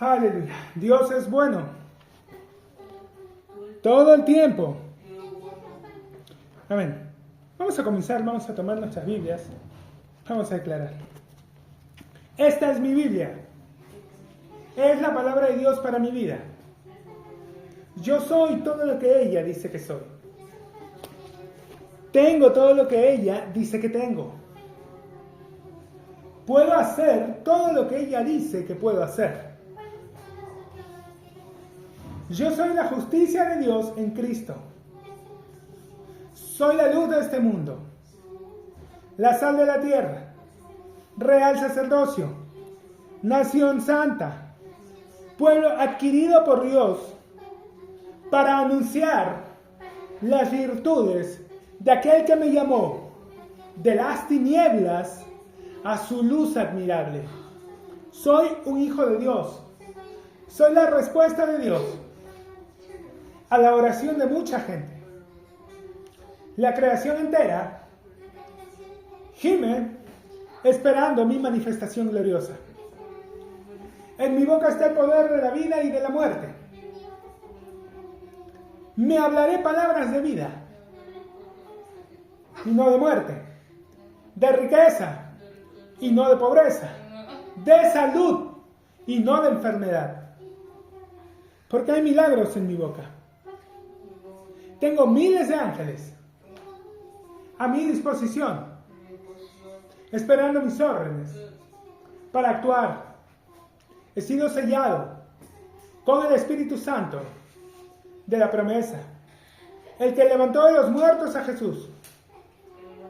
Aleluya. Dios es bueno. Todo el tiempo. Amén. Vamos a comenzar, vamos a tomar nuestras Biblias. Vamos a declarar. Esta es mi Biblia. Es la palabra de Dios para mi vida. Yo soy todo lo que ella dice que soy. Tengo todo lo que ella dice que tengo. Puedo hacer todo lo que ella dice que puedo hacer. Yo soy la justicia de Dios en Cristo. Soy la luz de este mundo, la sal de la tierra, real sacerdocio, nación santa, pueblo adquirido por Dios para anunciar las virtudes de aquel que me llamó de las tinieblas a su luz admirable. Soy un hijo de Dios. Soy la respuesta de Dios a la oración de mucha gente. La creación entera gime esperando mi manifestación gloriosa. En mi boca está el poder de la vida y de la muerte. Me hablaré palabras de vida y no de muerte, de riqueza y no de pobreza, de salud y no de enfermedad. Porque hay milagros en mi boca. Tengo miles de ángeles a mi disposición, esperando mis órdenes para actuar. He sido sellado con el Espíritu Santo de la promesa. El que levantó de los muertos a Jesús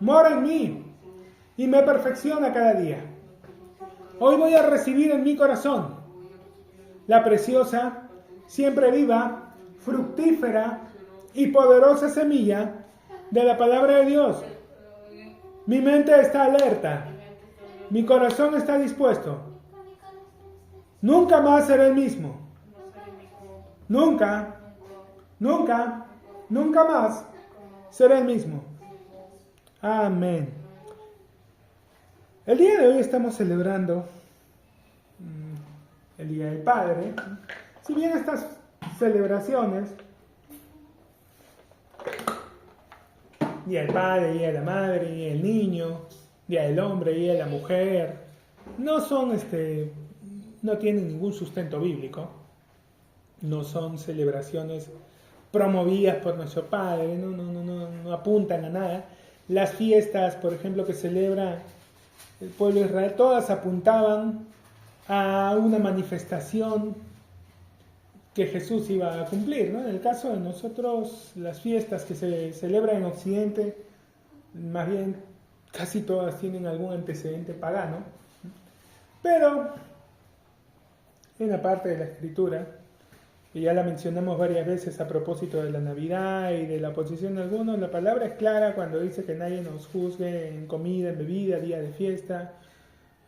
mora en mí y me perfecciona cada día. Hoy voy a recibir en mi corazón la preciosa, siempre viva, fructífera y poderosa semilla de la palabra de Dios. Mi mente está alerta. Mi corazón está dispuesto. Nunca más seré el mismo. Nunca más seré el mismo. Amén. El día de hoy estamos celebrando el Día del Padre. Si bien estas celebraciones, Día del Padre, Día de la Madre, Día del Niño, Día del Hombre, Día de la Mujer, no son no tienen ningún sustento bíblico. No son celebraciones promovidas por nuestro Padre, no apuntan a nada. Las fiestas, por ejemplo, que celebra el pueblo de Israel, todas apuntaban a una manifestación que Jesús iba a cumplir, ¿no? En el caso de nosotros, las fiestas que se celebran en Occidente, más bien casi todas tienen algún antecedente pagano, pero en la parte de la Escritura, y ya la mencionamos varias veces a propósito de la Navidad y de la oposición de algunos, la palabra es clara cuando dice que nadie nos juzgue en comida, en bebida, día de fiesta.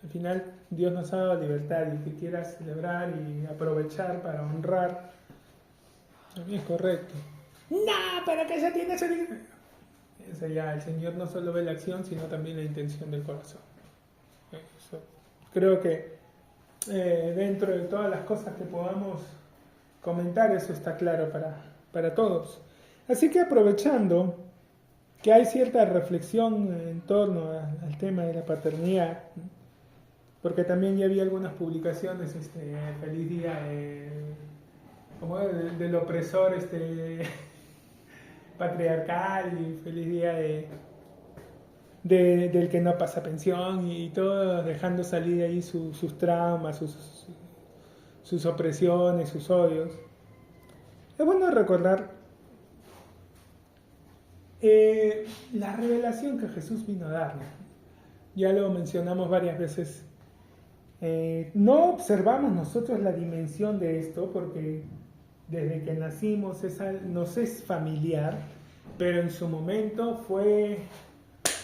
Al final, Dios nos ha dado libertad y que quieras celebrar y aprovechar para honrar, también es correcto. ¡No! ¿Para qué se tiene ese día? Eso ya, el Señor no solo ve la acción, sino también la intención del corazón. Eso. Creo que dentro de todas las cosas que podamos comentar, eso está claro para todos. Así que aprovechando que hay cierta reflexión en torno al tema de la paternidad, porque también ya había algunas publicaciones, feliz día del opresor patriarcal y feliz día del que no pasa pensión y todo, dejando salir ahí sus traumas, sus opresiones, sus odios. Es bueno recordar la revelación que Jesús vino a darnos. Ya lo mencionamos varias veces. No observamos nosotros la dimensión de esto porque desde que nacimos nos es familiar, pero en su momento fue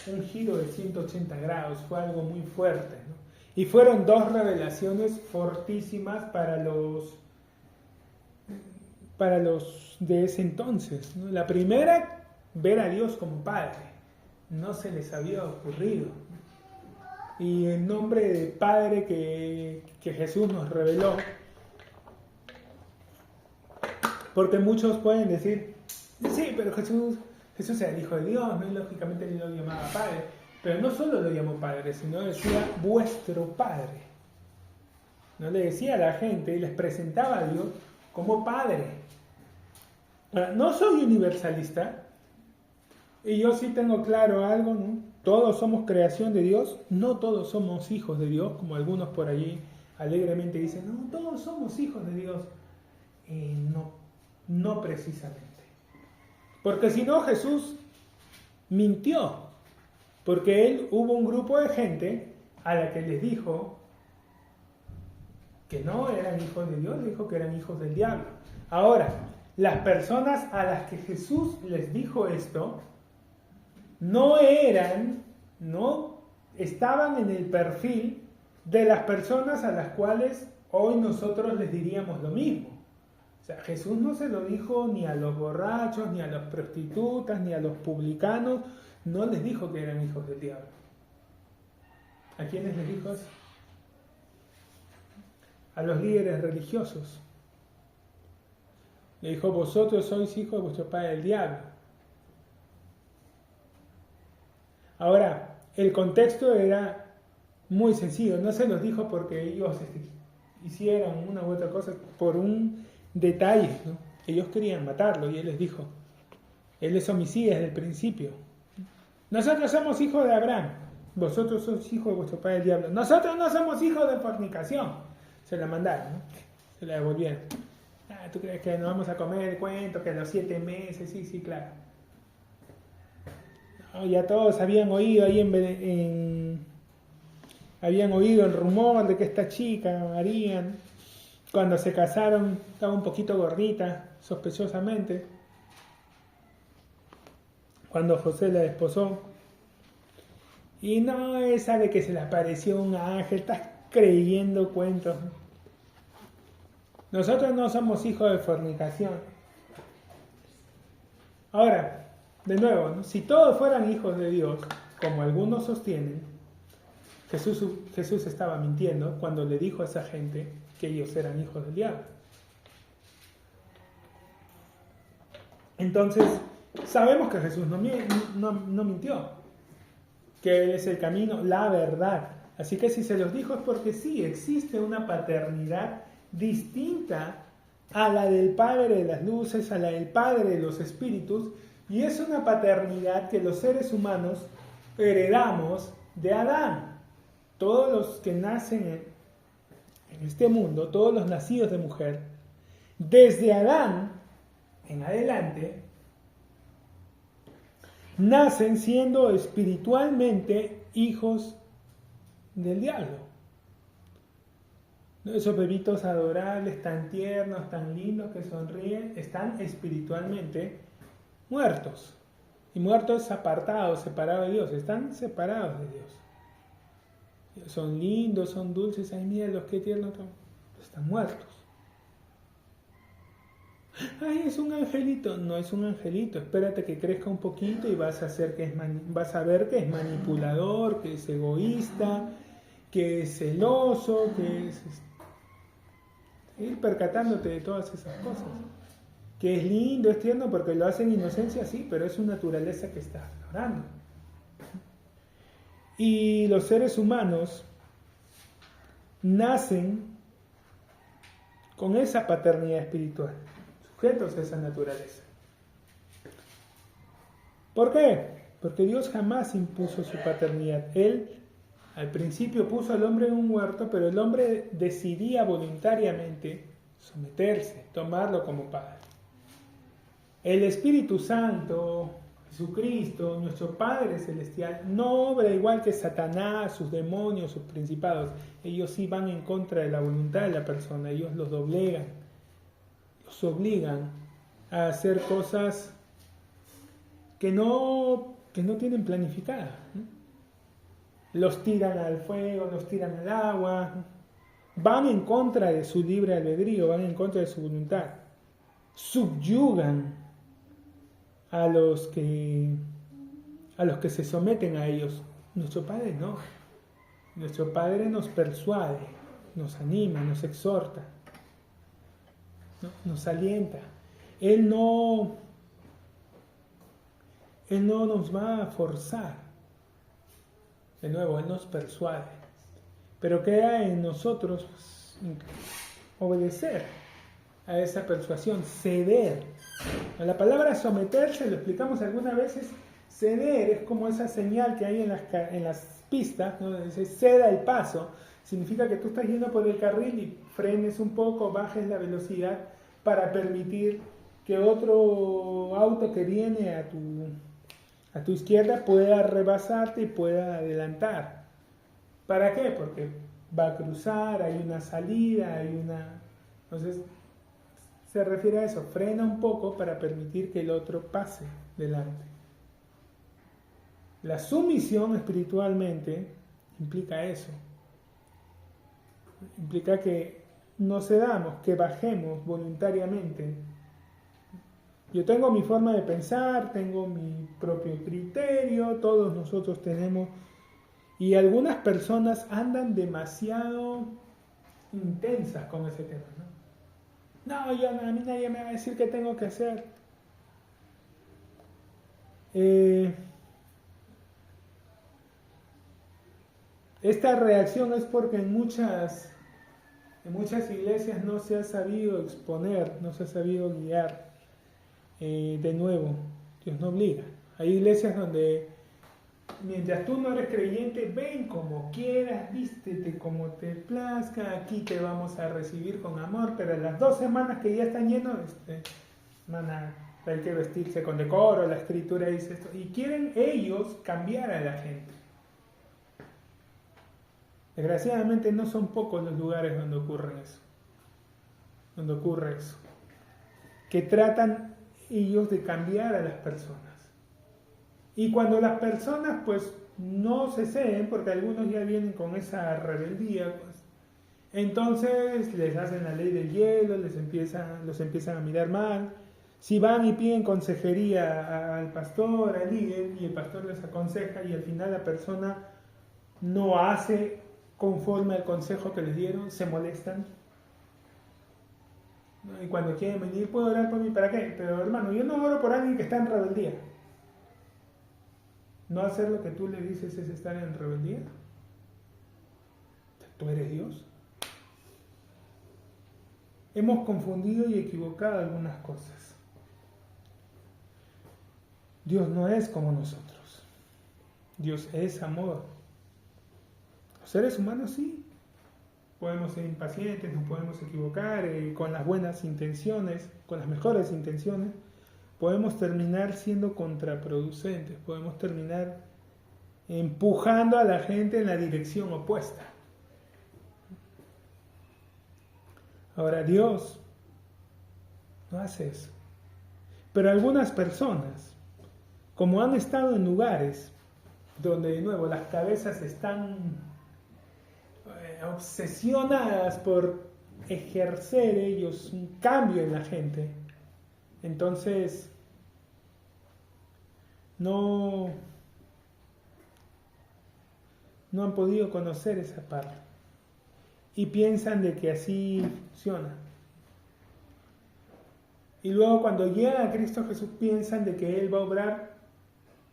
un giro de 180 grados, fue algo muy fuerte, ¿no? Y fueron dos revelaciones fortísimas para los de ese entonces, ¿no? La primera, ver a Dios como Padre, no se les había ocurrido. Y el nombre de Padre que Jesús nos reveló Porque muchos pueden decir, sí, pero Jesús era el Hijo de Dios, ¿no? Y lógicamente él lo llamaba Padre. Pero no solo lo llamó Padre, sino decía vuestro Padre. No le decía a la gente y les presentaba a Dios como Padre. Ahora, no soy universalista y yo sí tengo claro algo, ¿no? Todos somos creación de Dios, no todos somos hijos de Dios, como algunos por allí alegremente dicen, no, todos somos hijos de Dios. No precisamente. Porque si no, Jesús mintió. Porque él hubo un grupo de gente a la que les dijo que no eran hijos de Dios, dijo que eran hijos del diablo. Ahora, las personas a las que Jesús les dijo esto, no estaban en el perfil de las personas a las cuales hoy nosotros les diríamos lo mismo. O sea, Jesús no se lo dijo ni a los borrachos, ni a las prostitutas, ni a los publicanos, no les dijo que eran hijos del diablo. ¿A quiénes les dijo eso? A los líderes religiosos. Le dijo, vosotros sois hijos de vuestro padre el diablo. Ahora, el contexto era muy sencillo, no se los dijo porque ellos hicieran una u otra cosa por un detalle, ¿no? Ellos querían matarlo y él les dijo, él les homicida desde el principio. Nosotros somos hijos de Abraham, vosotros sois hijos de vuestro padre el diablo. Nosotros no somos hijos de fornicación. Se la mandaron, ¿no? Se la devolvieron. ¿Tú crees que nos vamos a comer el cuento que a los 7 meses? Sí, claro. No, ya todos habían oído ahí habían oído el rumor de que esta chica, María, cuando se casaron, estaba un poquito gordita, sospechosamente. Cuando José la desposó. Y no, esa de que se le apareció un ángel, estás creyendo cuentos. Nosotros no somos hijos de fornicación. Ahora, de nuevo, ¿no? Si todos fueran hijos de Dios, como algunos sostienen, Jesús estaba mintiendo cuando le dijo a esa gente que ellos eran hijos del diablo. Entonces, sabemos que Jesús no mintió, que Él es el camino, la verdad. Así que si se los dijo es porque sí, existe una paternidad distinta a la del Padre de las luces, a la del Padre de los espíritus, y es una paternidad que los seres humanos heredamos de Adán. Todos los que nacen en este mundo, todos los nacidos de mujer, desde Adán en adelante, nacen siendo espiritualmente hijos del diablo. Esos bebitos adorables, tan tiernos, tan lindos, que sonríen, están espiritualmente muertos. Y muertos apartados, separados de Dios, están separados de Dios. Son lindos, son dulces, ay mira los que tiernos, están muertos. Ay, es un angelito. No es un angelito, espérate que crezca un poquito y vas a ver que es manipulador, que es egoísta, que es celoso, que es ir percatándote de todas esas cosas. Que es lindo, es tierno porque lo hace en inocencia, sí, pero es su naturaleza que está aflorando. Y los seres humanos nacen con esa paternidad espiritual, sujetos a esa naturaleza. ¿Por qué? Porque Dios jamás impuso su paternidad. Él al principio puso al hombre en un huerto, pero el hombre decidía voluntariamente someterse, tomarlo como padre. El Espíritu Santo, Jesucristo, nuestro Padre Celestial, no obra igual que Satanás, sus demonios, sus principados. Ellos sí van en contra de la voluntad de la persona, ellos los doblegan, los obligan a hacer cosas que no tienen planificadas. Los tiran al fuego, los tiran al agua, van en contra de su libre albedrío, van en contra de su voluntad, subyugan a los que se someten a ellos. Nuestro Padre no. Nuestro Padre nos persuade, nos anima, nos exhorta, ¿no? Nos alienta. Él no nos va a forzar. De nuevo, Él nos persuade. Pero queda en nosotros obedecer a esa persuasión, ceder. La palabra someterse, lo explicamos algunas veces, ceder es como esa señal que hay en las pistas, ¿no? Donde dice ceda el paso. Significa que tú estás yendo por el carril y frenes un poco, bajes la velocidad para permitir que otro auto que viene a tu izquierda pueda rebasarte y pueda adelantar. ¿Para qué? Porque va a cruzar, hay una salida, Entonces, se refiere a eso, frena un poco para permitir que el otro pase delante. La sumisión espiritualmente implica eso. Implica que no cedamos, que bajemos voluntariamente. Yo tengo mi forma de pensar, tengo mi propio criterio, todos nosotros tenemos, y algunas personas andan demasiado intensas con ese tema, ¿no? No, a mí nadie me va a decir qué tengo que hacer. Esta reacción es porque en muchas iglesias no se ha sabido exponer, no se ha sabido guiar. De nuevo, Dios no obliga. Hay iglesias donde mientras tú no eres creyente, ven como quieras, vístete como te plazca, aquí te vamos a recibir con amor, pero en las 2 semanas que ya están llenos, hay que vestirse con decoro, la escritura dice esto, y quieren ellos cambiar a la gente. Desgraciadamente no son pocos los lugares donde ocurre eso, que tratan ellos de cambiar a las personas. Y cuando las personas pues no se ceden, porque algunos ya vienen con esa rebeldía, pues, entonces les hacen la ley del hielo, los empiezan a mirar mal. Si van y piden consejería al pastor, al líder, y el pastor les aconseja y al final la persona no hace conforme al consejo que les dieron, se molestan. Y cuando quieren venir, ¿puedo orar por mí? ¿Para qué? Pero hermano, yo no oro por alguien que está en rebeldía. ¿No hacer lo que tú le dices es estar en rebeldía? ¿Tú eres Dios? Hemos confundido y equivocado algunas cosas. Dios no es como nosotros. Dios es amor. Los seres humanos sí. Podemos ser impacientes, nos podemos equivocar, con las buenas intenciones, con las mejores intenciones, podemos terminar siendo contraproducentes, podemos terminar empujando a la gente en la dirección opuesta. Ahora, Dios no hace eso. Pero algunas personas, como han estado en lugares donde de nuevo las cabezas están obsesionadas por ejercer ellos un cambio en la gente, entonces no han podido conocer esa parte y piensan de que así funciona. Y luego cuando llegan a Cristo Jesús piensan de que Él va a obrar,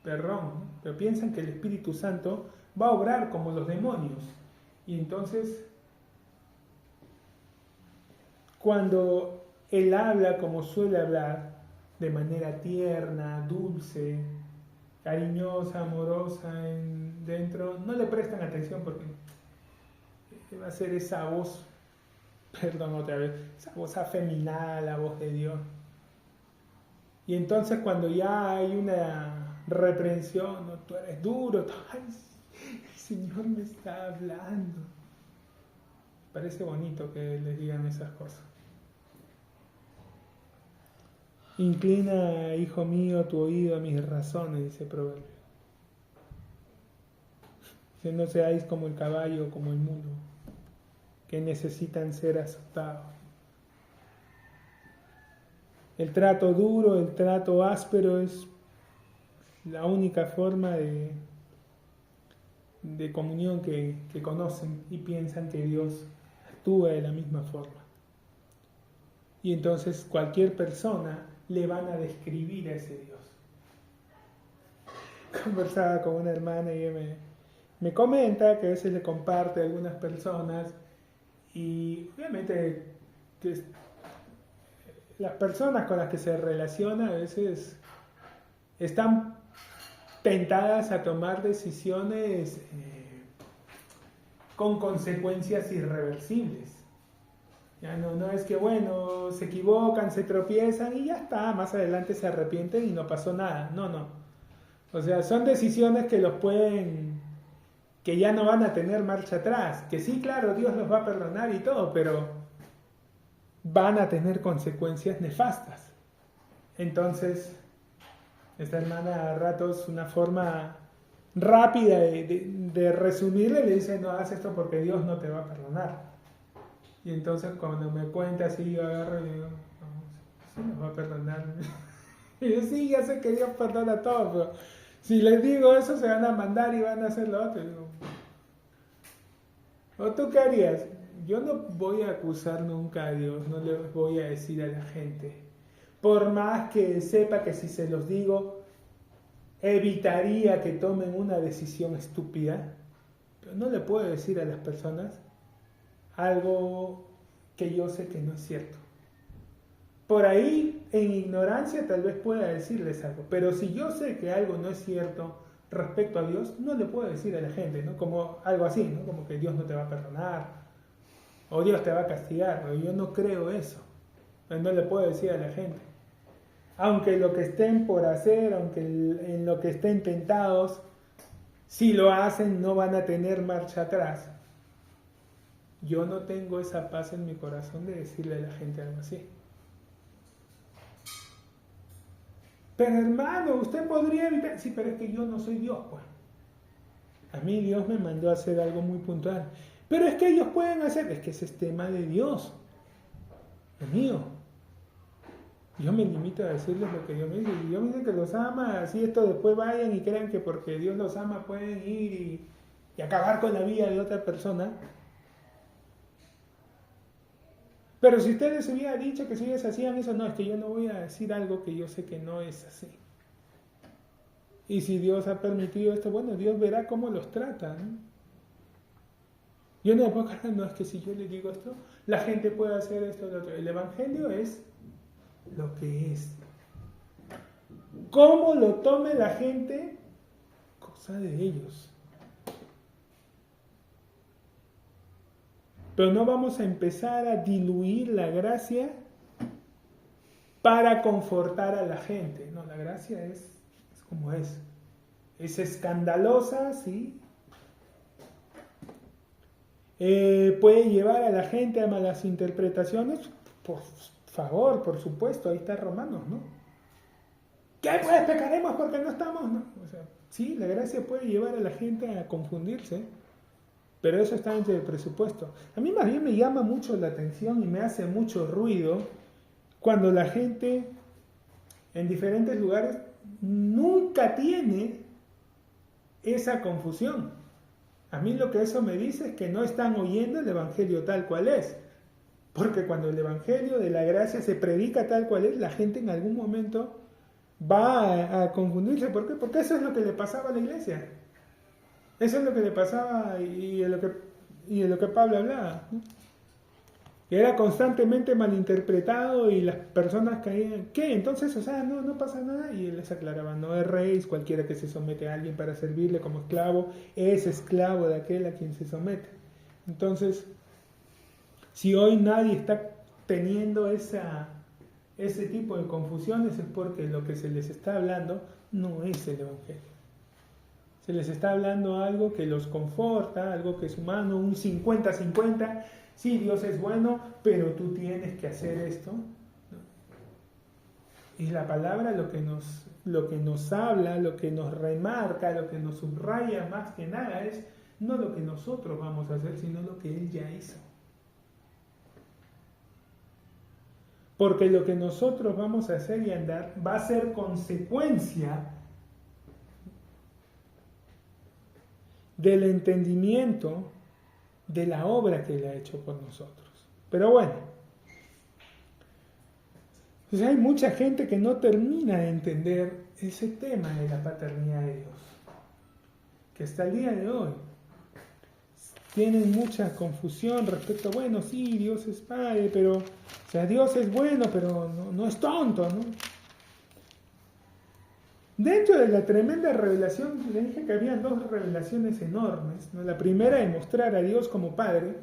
pero piensan que el Espíritu Santo va a obrar como los demonios. Y entonces, cuando Él habla como suele hablar, de manera tierna, dulce, cariñosa, amorosa, dentro, no le prestan atención porque va a ser esa voz, esa voz afeminada, la voz de Dios. Y entonces cuando ya hay una reprensión, ¿no? Tú eres duro, ay, el Señor me está hablando. Parece bonito que les digan esas cosas. Inclina, hijo mío, tu oído a mis razones, dice Proverbio. Que no seáis como el caballo o como el mulo, que necesitan ser azotados. El trato duro, el trato áspero es la única forma de comunión que conocen y piensan que Dios actúa de la misma forma. Y entonces cualquier persona le van a describir a ese Dios. Conversaba con una hermana y ella me comenta que a veces le comparte a algunas personas y obviamente que las personas con las que se relaciona a veces están tentadas a tomar decisiones con consecuencias irreversibles. Ya no es que, bueno, se equivocan, se tropiezan y ya está, más adelante se arrepienten y no pasó nada. No. O sea, son decisiones que ya no van a tener marcha atrás. Que sí, claro, Dios los va a perdonar y todo, pero van a tener consecuencias nefastas. Entonces, esta hermana a ratos, una forma rápida de resumirle, le dice, no hagas esto porque Dios no te va a perdonar. Y entonces cuando me cuenta así, yo agarro y digo, no, sí nos va a perdonar. Y yo, sí, ya sé que Dios perdona a todos, pero si les digo eso se van a mandar y van a hacer lo otro. Y digo, ¿o tú qué harías? Yo no voy a acusar nunca a Dios, no le voy a decir a la gente. Por más que sepa que si se los digo, evitaría que tomen una decisión estúpida, pero no le puedo decir a las personas algo que yo sé que no es cierto. Por ahí, en ignorancia, tal vez pueda decirles algo, pero si yo sé que algo no es cierto respecto a Dios, no le puedo decir a la gente, ¿no? Como algo así, ¿no? Como que Dios no te va a perdonar o Dios te va a castigar, pero yo no creo eso. No le puedo decir a la gente. Aunque lo que estén por hacer, aunque en lo que estén tentados, si lo hacen no van a tener marcha atrás. Yo no tengo esa paz en mi corazón de decirle a la gente algo así. Pero hermano, usted podría evitar... Sí, pero es que yo no soy Dios, pues. A mí Dios me mandó a hacer algo muy puntual. Pero es que ellos pueden hacer... Es que ese es tema de Dios. Es mío. Yo me limito a decirles lo que Dios me dice. Y Dios me dice que los ama, así esto después vayan y crean que porque Dios los ama pueden ir y acabar con la vida de otra persona. Pero si ustedes se hubiera dicho que si ellos hacían eso, no, es que yo no voy a decir algo que yo sé que no es así. Y si Dios ha permitido esto, bueno, Dios verá cómo los trata, ¿no? Yo no me puedo cargar, no, es que si yo le digo esto, la gente puede hacer esto o lo otro. El Evangelio es lo que es. ¿Cómo lo tome la gente? Cosa de ellos. Pero no vamos a empezar a diluir la gracia para confortar a la gente. No, la gracia es como es. Es escandalosa, ¿sí? Puede llevar a la gente a malas interpretaciones. Por favor, por supuesto, ahí está Romanos, ¿no? ¿Qué pues pecaremos porque no estamos? ¿No? O sea, sí, la gracia puede llevar a la gente a confundirse. Pero eso está dentro del presupuesto. A mí más bien me llama mucho la atención y me hace mucho ruido cuando la gente en diferentes lugares nunca tiene esa confusión. A mí lo que eso me dice es que no están oyendo el Evangelio tal cual es. Porque cuando el Evangelio de la gracia se predica tal cual es, la gente en algún momento va a confundirse. ¿Por qué? Porque eso es lo que le pasaba a la iglesia. Eso es lo que le pasaba y de lo que Pablo hablaba, ¿no? Que era constantemente malinterpretado y las personas caían, ¿qué? Entonces, o sea, no pasa nada. Y él les aclaraba, no erréis, cualquiera que se somete a alguien para servirle como esclavo, es esclavo de aquel a quien se somete. Entonces, si hoy nadie está teniendo ese tipo de confusiones es porque lo que se les está hablando no es el Evangelio. Se les está hablando algo que los conforta, algo que es humano, un 50-50. Sí, Dios es bueno, pero tú tienes que hacer esto. Y la palabra lo que nos habla, lo que nos remarca, lo que nos subraya más que nada es no lo que nosotros vamos a hacer, sino lo que Él ya hizo. Porque lo que nosotros vamos a hacer y andar va a ser consecuencia del entendimiento de la obra que Él ha hecho por nosotros. Pero bueno, Pues hay mucha gente que no termina de entender ese tema de la paternidad de Dios, que hasta el día de hoy tienen mucha confusión respecto a, bueno, sí, Dios es Padre, pero, o sea, Dios es bueno, pero no es tonto, ¿no? Dentro de la tremenda revelación, le dije que había dos revelaciones enormes, ¿no? La primera de mostrar a Dios como Padre,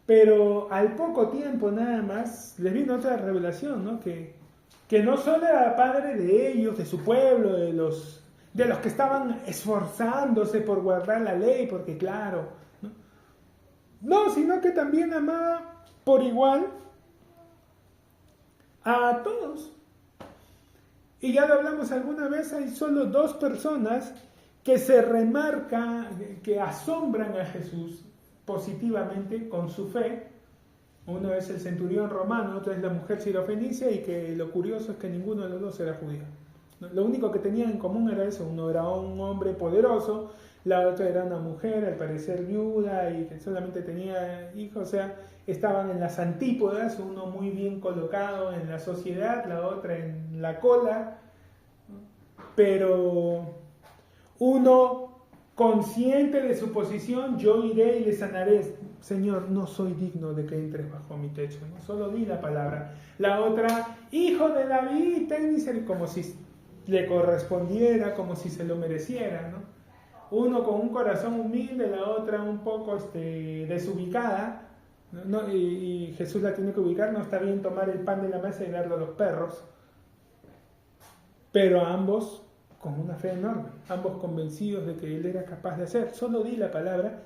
pero al poco tiempo nada más les vino otra revelación, ¿no? Que no solo era Padre de ellos, de su pueblo, de los que estaban esforzándose por guardar la ley, porque claro, no, sino que también amaba por igual a todos. Y ya lo hablamos alguna vez, hay solo dos personas que se remarcan, que asombran a Jesús positivamente con su fe. Uno es el centurión romano, otro es la mujer sirofenicia, y que lo curioso es que ninguno de los dos era judío. Lo único que tenían en común era eso: uno era un hombre poderoso, la otra era una mujer, al parecer viuda, y que solamente tenía hijos, o sea, estaban en las antípodas, uno muy bien colocado en la sociedad, la otra en la cola, pero uno consciente de su posición, yo iré y le sanaré. Señor, no soy digno de que entres bajo mi techo, ¿no? Solo di la palabra. La otra, hijo de David, ten misericordia, como si le correspondiera, como si se lo mereciera, ¿no? Uno con un corazón humilde, la otra un poco desubicada, ¿no? Y Jesús la tiene que ubicar. No está bien tomar el pan de la mesa y darlo a los perros, pero ambos con una fe enorme, ambos convencidos de que Él era capaz de hacer. Solo di la palabra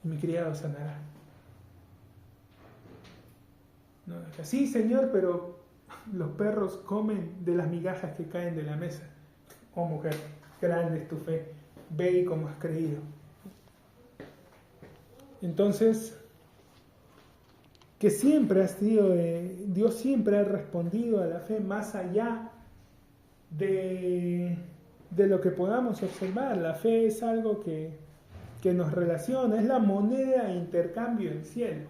y mi criado sanará. ¿No? Sí, Señor, pero los perros comen de las migajas que caen de la mesa. Oh mujer, grande es tu fe, ve y como has creído. Entonces, que siempre ha sido, Dios siempre ha respondido a la fe más allá de lo que podamos observar. La fe es algo que nos relaciona, es la moneda de intercambio del cielo.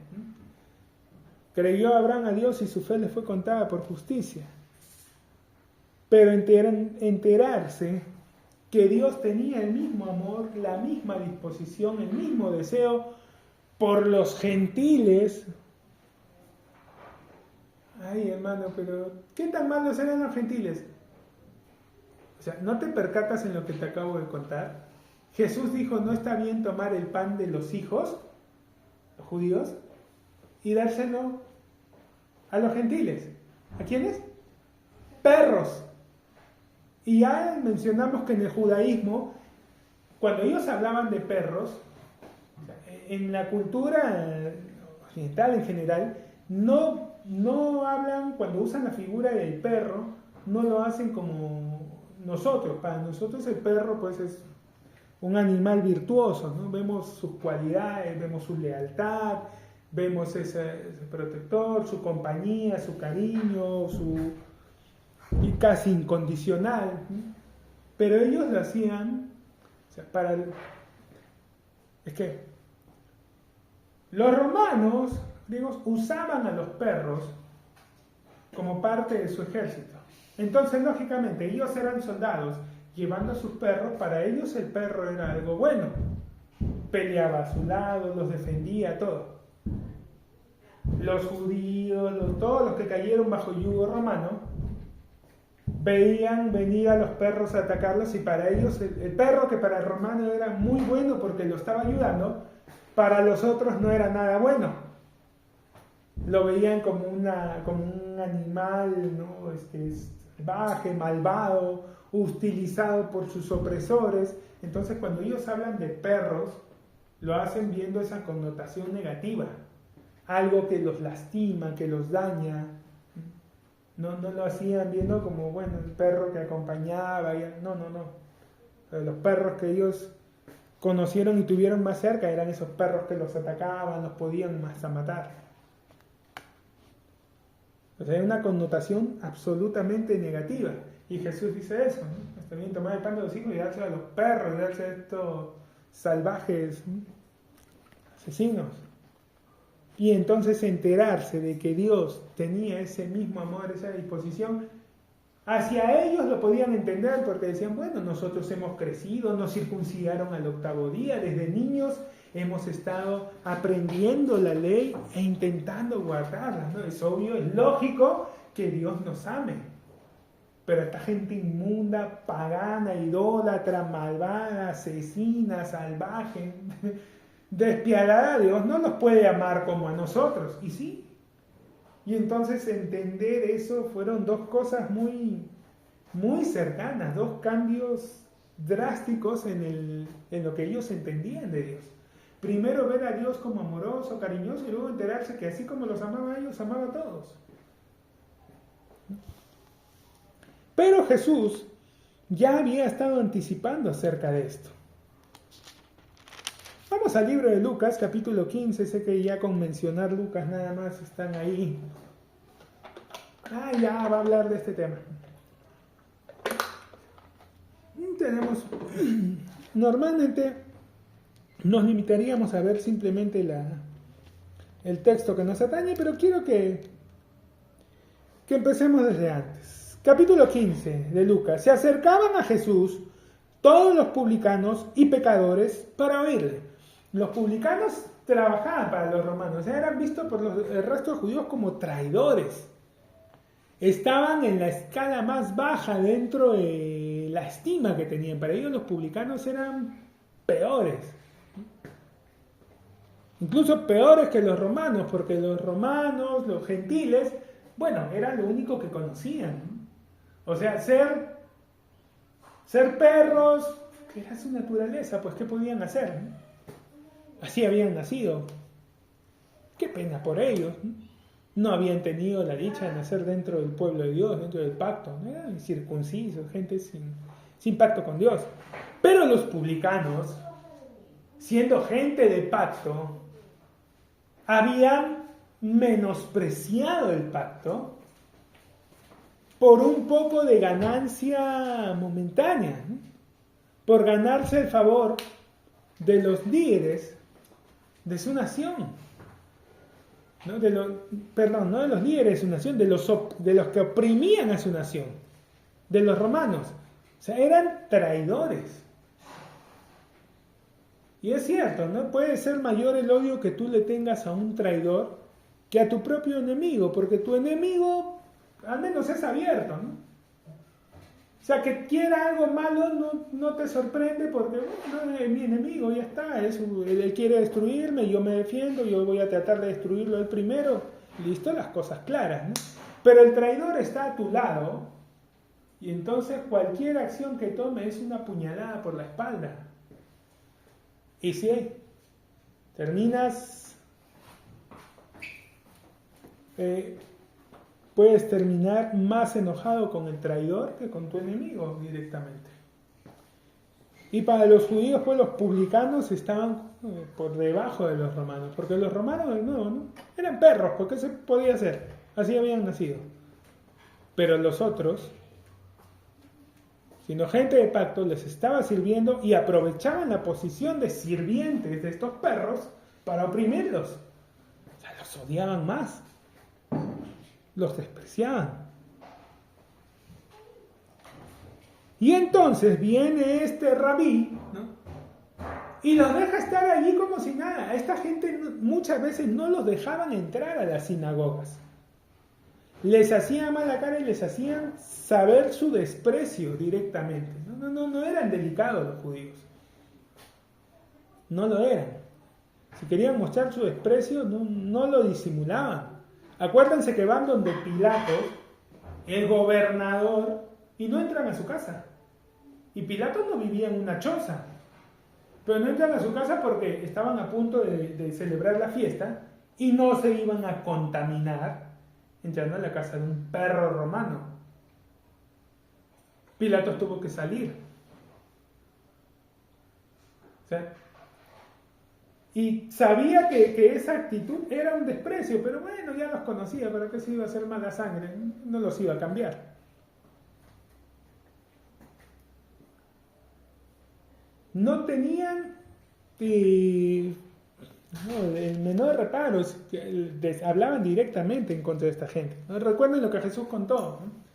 Creyó Abraham a Dios y su fe le fue contada por justicia. Pero enterarse que Dios tenía el mismo amor, la misma disposición, el mismo deseo por los gentiles. Ay, hermano, pero ¿qué tan malos eran los gentiles? O sea, ¿no te percatas en lo que te acabo de contar? Jesús dijo, no está bien tomar el pan de los hijos, los judíos, y dárselo a los gentiles. ¿A quiénes? Perros. Y ya mencionamos que en el judaísmo, cuando ellos hablaban de perros, en la cultura occidental en general, no hablan, cuando usan la figura del perro, no lo hacen como nosotros. Para nosotros el perro pues es un animal virtuoso, ¿no? Vemos sus cualidades, vemos su lealtad, vemos ese protector, su compañía, su cariño, y casi incondicional, ¿no? Pero ellos lo hacían, o sea, es que los romanos, griegos, usaban a los perros como parte de su ejército. Entonces, lógicamente, ellos eran soldados llevando a sus perros. Para ellos el perro era algo bueno, peleaba a su lado, los defendía, todo. Los judíos, todos los que cayeron bajo yugo romano, veían venir a los perros a atacarlos, y para ellos el perro, que para el romano era muy bueno porque lo estaba ayudando, para los otros no era nada bueno. Lo veían como un animal, ¿no? Salvaje, malvado, utilizado por sus opresores. Entonces, cuando ellos hablan de perros, lo hacen viendo esa connotación negativa, algo que los lastima, que los daña. No lo hacían viendo como, bueno, el perro que acompañaba. No. Los perros que ellos conocieron y tuvieron más cerca eran esos perros que los atacaban, los podían hasta matar. O sea, hay una connotación absolutamente negativa. Y Jesús dice eso, ¿no? Está bien tomar el pan de los hijos y darse a los perros, darse a estos salvajes, ¿no? Asesinos. y entonces enterarse de que Dios tenía ese mismo amor, esa disposición, hacia ellos lo podían entender porque decían, bueno, nosotros hemos crecido, nos circuncidaron al 8º día, desde niños hemos estado aprendiendo la ley e intentando guardarla, ¿no? Es obvio, es lógico que Dios nos ame. Pero esta gente inmunda, pagana, idólatra, malvada, asesina, salvaje, despiadada, Dios no los puede amar como a nosotros. Y sí. Y entonces entender eso fueron dos cosas muy, muy cercanas, dos cambios drásticos en lo que ellos entendían de Dios. Primero ver a Dios como amoroso, cariñoso, y luego enterarse que así como los amaba a ellos, amaba a todos. Pero Jesús ya había estado anticipando acerca de esto. Vamos al libro de Lucas, capítulo 15. Sé que ya con mencionar Lucas nada más están ahí. Ya va a hablar de este tema. Normalmente nos limitaríamos a ver simplemente el texto que nos atañe, pero quiero que empecemos desde antes. Capítulo 15 de Lucas. Se acercaban a Jesús todos los publicanos y pecadores para oírle. Los publicanos trabajaban para los romanos, eran vistos por el resto de judíos como traidores. Estaban en la escala más baja dentro de la estima que tenían. Para ellos los publicanos eran peores. Incluso peores que los romanos, porque los romanos, los gentiles, bueno, era lo único que conocían. O sea, ser perros, que era su naturaleza, pues ¿qué podían hacer? Así habían nacido. Qué pena por ellos. No habían tenido la dicha de nacer dentro del pueblo de Dios, dentro del pacto. ¿No? Eran circuncisos, gente sin pacto con Dios. Pero los publicanos, siendo gente de pacto, habían menospreciado el pacto por un poco de ganancia momentánea, ¿no? Por ganarse el favor de los líderes de su nación. ¿No? No de los líderes de su nación, de los que oprimían a su nación, de los romanos. O sea, eran traidores. Y es cierto, ¿no? Puede ser mayor el odio que tú le tengas a un traidor que a tu propio enemigo, porque tu enemigo al menos es abierto, ¿no? O sea, que quiera algo malo no te sorprende porque bueno, es mi enemigo, ya está. Él quiere destruirme, yo me defiendo, yo voy a tratar de destruirlo él primero. Listo, las cosas claras, ¿no? Pero el traidor está a tu lado y entonces cualquier acción que tome es una puñalada por la espalda. Y si terminas, puedes terminar más enojado con el traidor que con tu enemigo directamente. Y para los judíos, pues los publicanos estaban por debajo de los romanos, porque los romanos de nuevo, ¿no? Eran perros, porque se podía hacer, así habían nacido. Pero los otros, sino gente de pacto, les estaba sirviendo y aprovechaban la posición de sirvientes de estos perros para oprimirlos. O sea, los odiaban más. Los despreciaban. Y entonces viene este rabí, ¿no? Y los deja estar allí como si nada. A esta gente muchas veces no los dejaban entrar a las sinagogas. Les hacían mala cara y les hacían saber su desprecio directamente. No eran delicados los judíos. No lo eran. Si querían mostrar su desprecio, no lo disimulaban. Acuérdense que van donde Pilato, el gobernador, y no entran a su casa. Y Pilato no vivía en una choza. Pero no entran a su casa porque estaban a punto de celebrar la fiesta y no se iban a contaminar entrando a la casa de un perro romano. Pilato tuvo que salir. O sea, y sabía que esa actitud era un desprecio, pero bueno, ya los conocía, ¿para qué se iba a hacer mala sangre? No los iba a cambiar. No tenían No, el menor reparo, hablaban directamente en contra de esta gente. ¿No? Recuerden lo que Jesús contó, ¿no?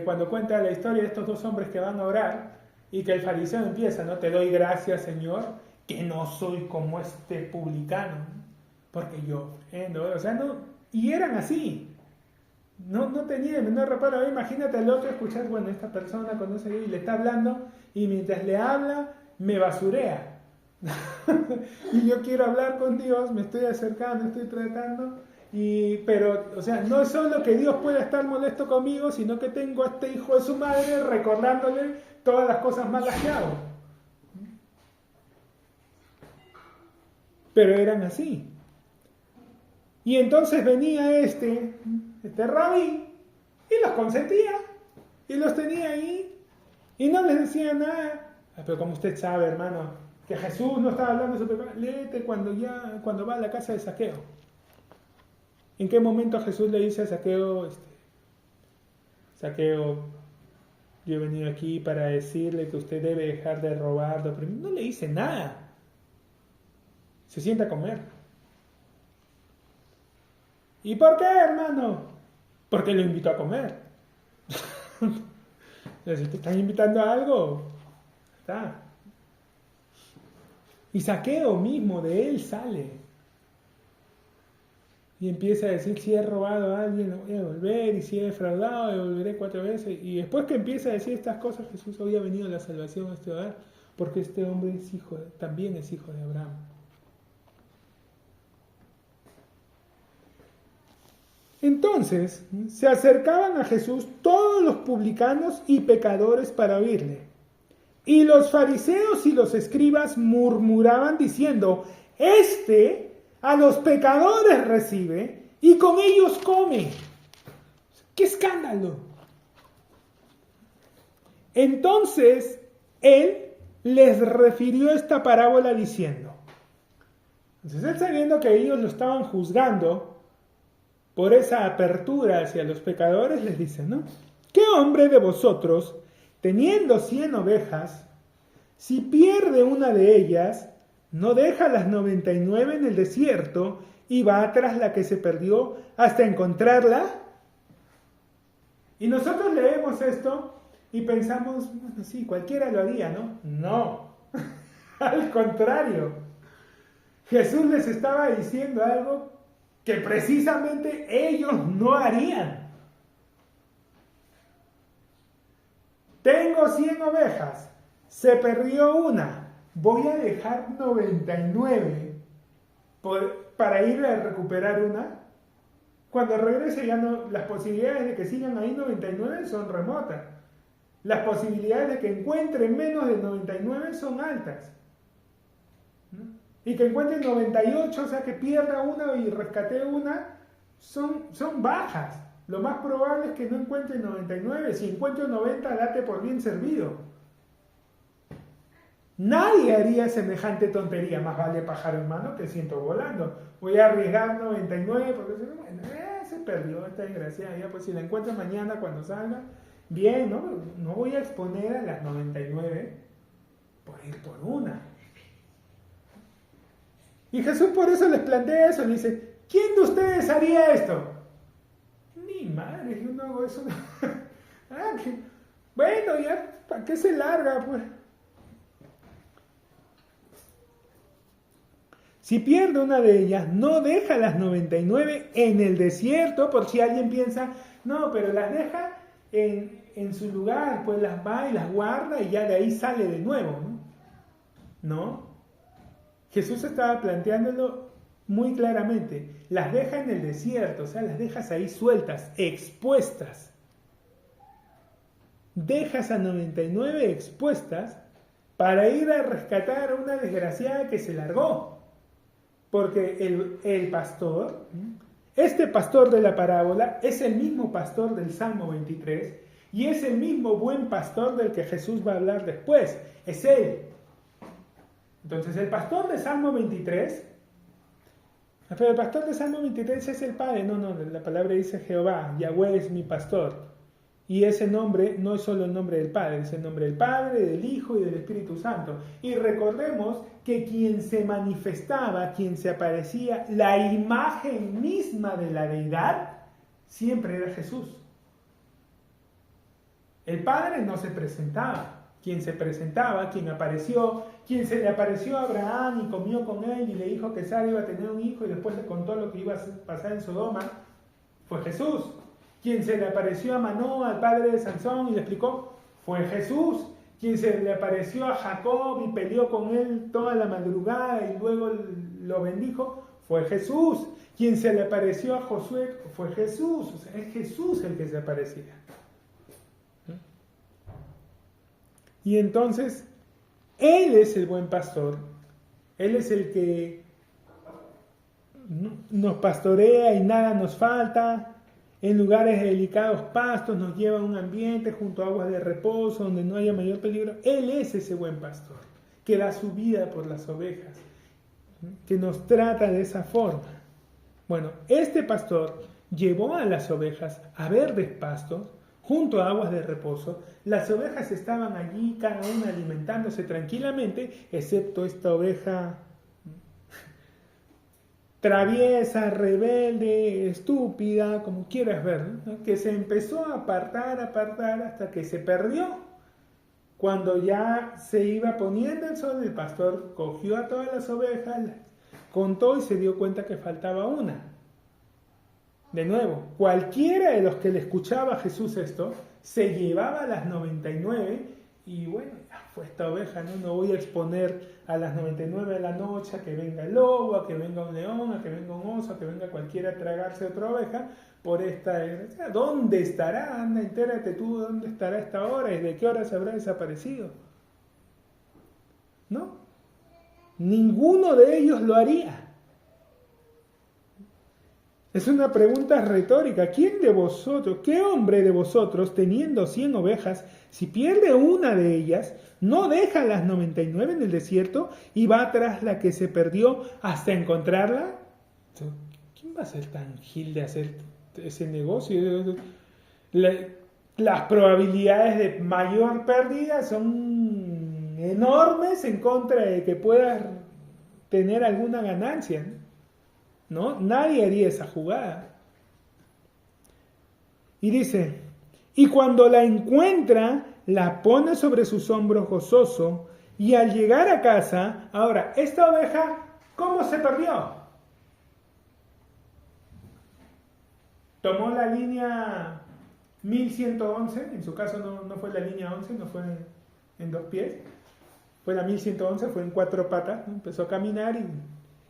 Cuando cuenta la historia de estos dos hombres que van a orar y que el fariseo empieza, ¿no? Te doy gracias, Señor, que no soy como este publicano, ¿no? Porque yo ofrendo, o sea, no, y eran así. No tenía el menor reparo. Ahora imagínate al otro escuchar, bueno, esta persona conoce a Dios y le está hablando y mientras le habla me basurea. Y yo quiero hablar con Dios, me estoy acercando, estoy tratando, pero, o sea, no es solo que Dios pueda estar molesto conmigo, sino que tengo a este hijo de su madre recordándole todas las cosas malas que hago. Pero eran así. Y entonces venía este rabí y los consentía y los tenía ahí y no les decía nada. Pero como usted sabe, hermano, que Jesús no estaba hablando de su pecado, léete cuando va a la casa de Zaqueo. ¿En qué momento Jesús le dice a Zaqueo, Zaqueo, yo he venido aquí para decirle que usted debe dejar de robar? No le dice nada. Se sienta a comer. ¿Y por qué, hermano? Porque lo invitó a comer. Si te están invitando a algo, está. Y Zaqueo mismo de él sale. Y empieza a decir, si he robado a alguien, lo voy a devolver. Y si he defraudado, devolveré 4 veces. Y después que empieza a decir estas cosas, Jesús, hoy ha venido la salvación a este hogar, porque este hombre también es hijo de Abraham. Entonces se acercaban a Jesús todos los publicanos y pecadores para oírle. Y los fariseos y los escribas murmuraban diciendo, a los pecadores recibe y con ellos come. ¡Qué escándalo! Entonces él les refirió esta parábola diciendo, entonces él, sabiendo que ellos lo estaban juzgando por esa apertura hacia los pecadores, les dice, ¿no? ¿Qué hombre de vosotros, teniendo 100 ovejas, si pierde una de ellas, no deja las 99 en el desierto y va tras la que se perdió hasta encontrarla? Y nosotros leemos esto y pensamos, bueno, sí, cualquiera lo haría, ¿no? No, al contrario. Jesús les estaba diciendo algo que precisamente ellos no harían. Tengo 100 ovejas, se perdió una, voy a dejar 99 para ir a recuperar una. Cuando regrese ya no, las posibilidades de que sigan ahí 99 son remotas. Las posibilidades de que encuentre menos de 99 son altas. Y que encuentre 98, o sea que pierda una y rescate una, son bajas. Lo más probable es que no encuentre 99. Si encuentre 90, date por bien servido. Nadie haría semejante tontería. Más vale pájaro en mano que ciento volando. Voy a arriesgar 99 porque se perdió esta desgraciada. Ya, pues si la encuentro mañana cuando salga, bien, ¿no? No voy a exponer a las 99 por ir por una. Y Jesús por eso les plantea eso, le dice, ¿quién de ustedes haría esto? Ni madre, yo no hago eso. Bueno, ya, ¿para qué se larga? Pues. Si pierde una de ellas, no deja las 99 en el desierto, por si alguien piensa, no, pero las deja en su lugar, pues las va y las guarda y ya de ahí sale de nuevo, ¿no? ¿No? Jesús estaba planteándolo muy claramente. Las deja en el desierto, o sea, las dejas ahí sueltas, expuestas. Dejas a 99 expuestas para ir a rescatar a una desgraciada que se largó. Porque el pastor, este pastor de la parábola, es el mismo pastor del Salmo 23 y es el mismo buen pastor del que Jesús va a hablar después. Es él. Entonces el pastor de Salmo 23, pero el pastor de Salmo 23 es el Padre, no, la palabra dice Jehová, Yahweh es mi pastor. Y ese nombre no es solo el nombre del Padre, es el nombre del Padre, del Hijo y del Espíritu Santo. Y recordemos que quien se manifestaba, quien se aparecía, la imagen misma de la deidad, siempre era Jesús. El Padre no se presentaba. Quien se presentaba, quien apareció, quien se le apareció a Abraham y comió con él y le dijo que Sara iba a tener un hijo y después le contó lo que iba a pasar en Sodoma, fue Jesús. Quien se le apareció a Manoah, al padre de Sansón, y le explicó, fue Jesús. Quien se le apareció a Jacob y peleó con él toda la madrugada y luego lo bendijo, fue Jesús. Quien se le apareció a Josué, fue Jesús. O sea, es Jesús el que se aparecía. Y entonces, Él es el buen pastor. Él es el que nos pastorea y nada nos falta. En lugares de delicados pastos nos lleva a un ambiente junto a aguas de reposo donde no haya mayor peligro. Él es ese buen pastor que da su vida por las ovejas, que nos trata de esa forma. Bueno, este pastor llevó a las ovejas a verdes pastos junto a aguas de reposo. Las ovejas estaban allí, cada una alimentándose tranquilamente, excepto esta oveja traviesa, rebelde, estúpida, como quieras ver, ¿no? Que se empezó a apartar hasta que se perdió. Cuando ya se iba poniendo el sol, el pastor cogió a todas las ovejas, las contó y se dio cuenta que faltaba una. De nuevo, cualquiera de los que le escuchaba a Jesús esto, se llevaba a las 99 y bueno, fue esta oveja, no voy a exponer a las 99 de la noche a que venga el lobo, a que venga un león, a que venga un oso, a que venga cualquiera a tragarse otra oveja por esta desgracia. ¿Dónde estará? Anda, entérate tú, ¿dónde estará esta hora? ¿Y de qué hora se habrá desaparecido? ¿No? Ninguno de ellos lo haría. Es una pregunta retórica. ¿Quién de vosotros, qué hombre de vosotros, teniendo 100 ovejas, si pierde una de ellas, no deja las 99 en el desierto y va tras la que se perdió hasta encontrarla? ¿Quién va a ser tan gil de hacer ese negocio? Las probabilidades de mayor pérdida son enormes en contra de que puedas tener alguna ganancia, ¿no? Nadie haría esa jugada. Y dice, y cuando la encuentra, la pone sobre sus hombros gozoso, y al llegar a casa, ahora, esta oveja, ¿cómo se perdió? Tomó la línea 1111, en su caso no fue la línea 11, no fue en 2 pies, fue la 1111, fue en 4 patas, ¿no? Empezó a caminar y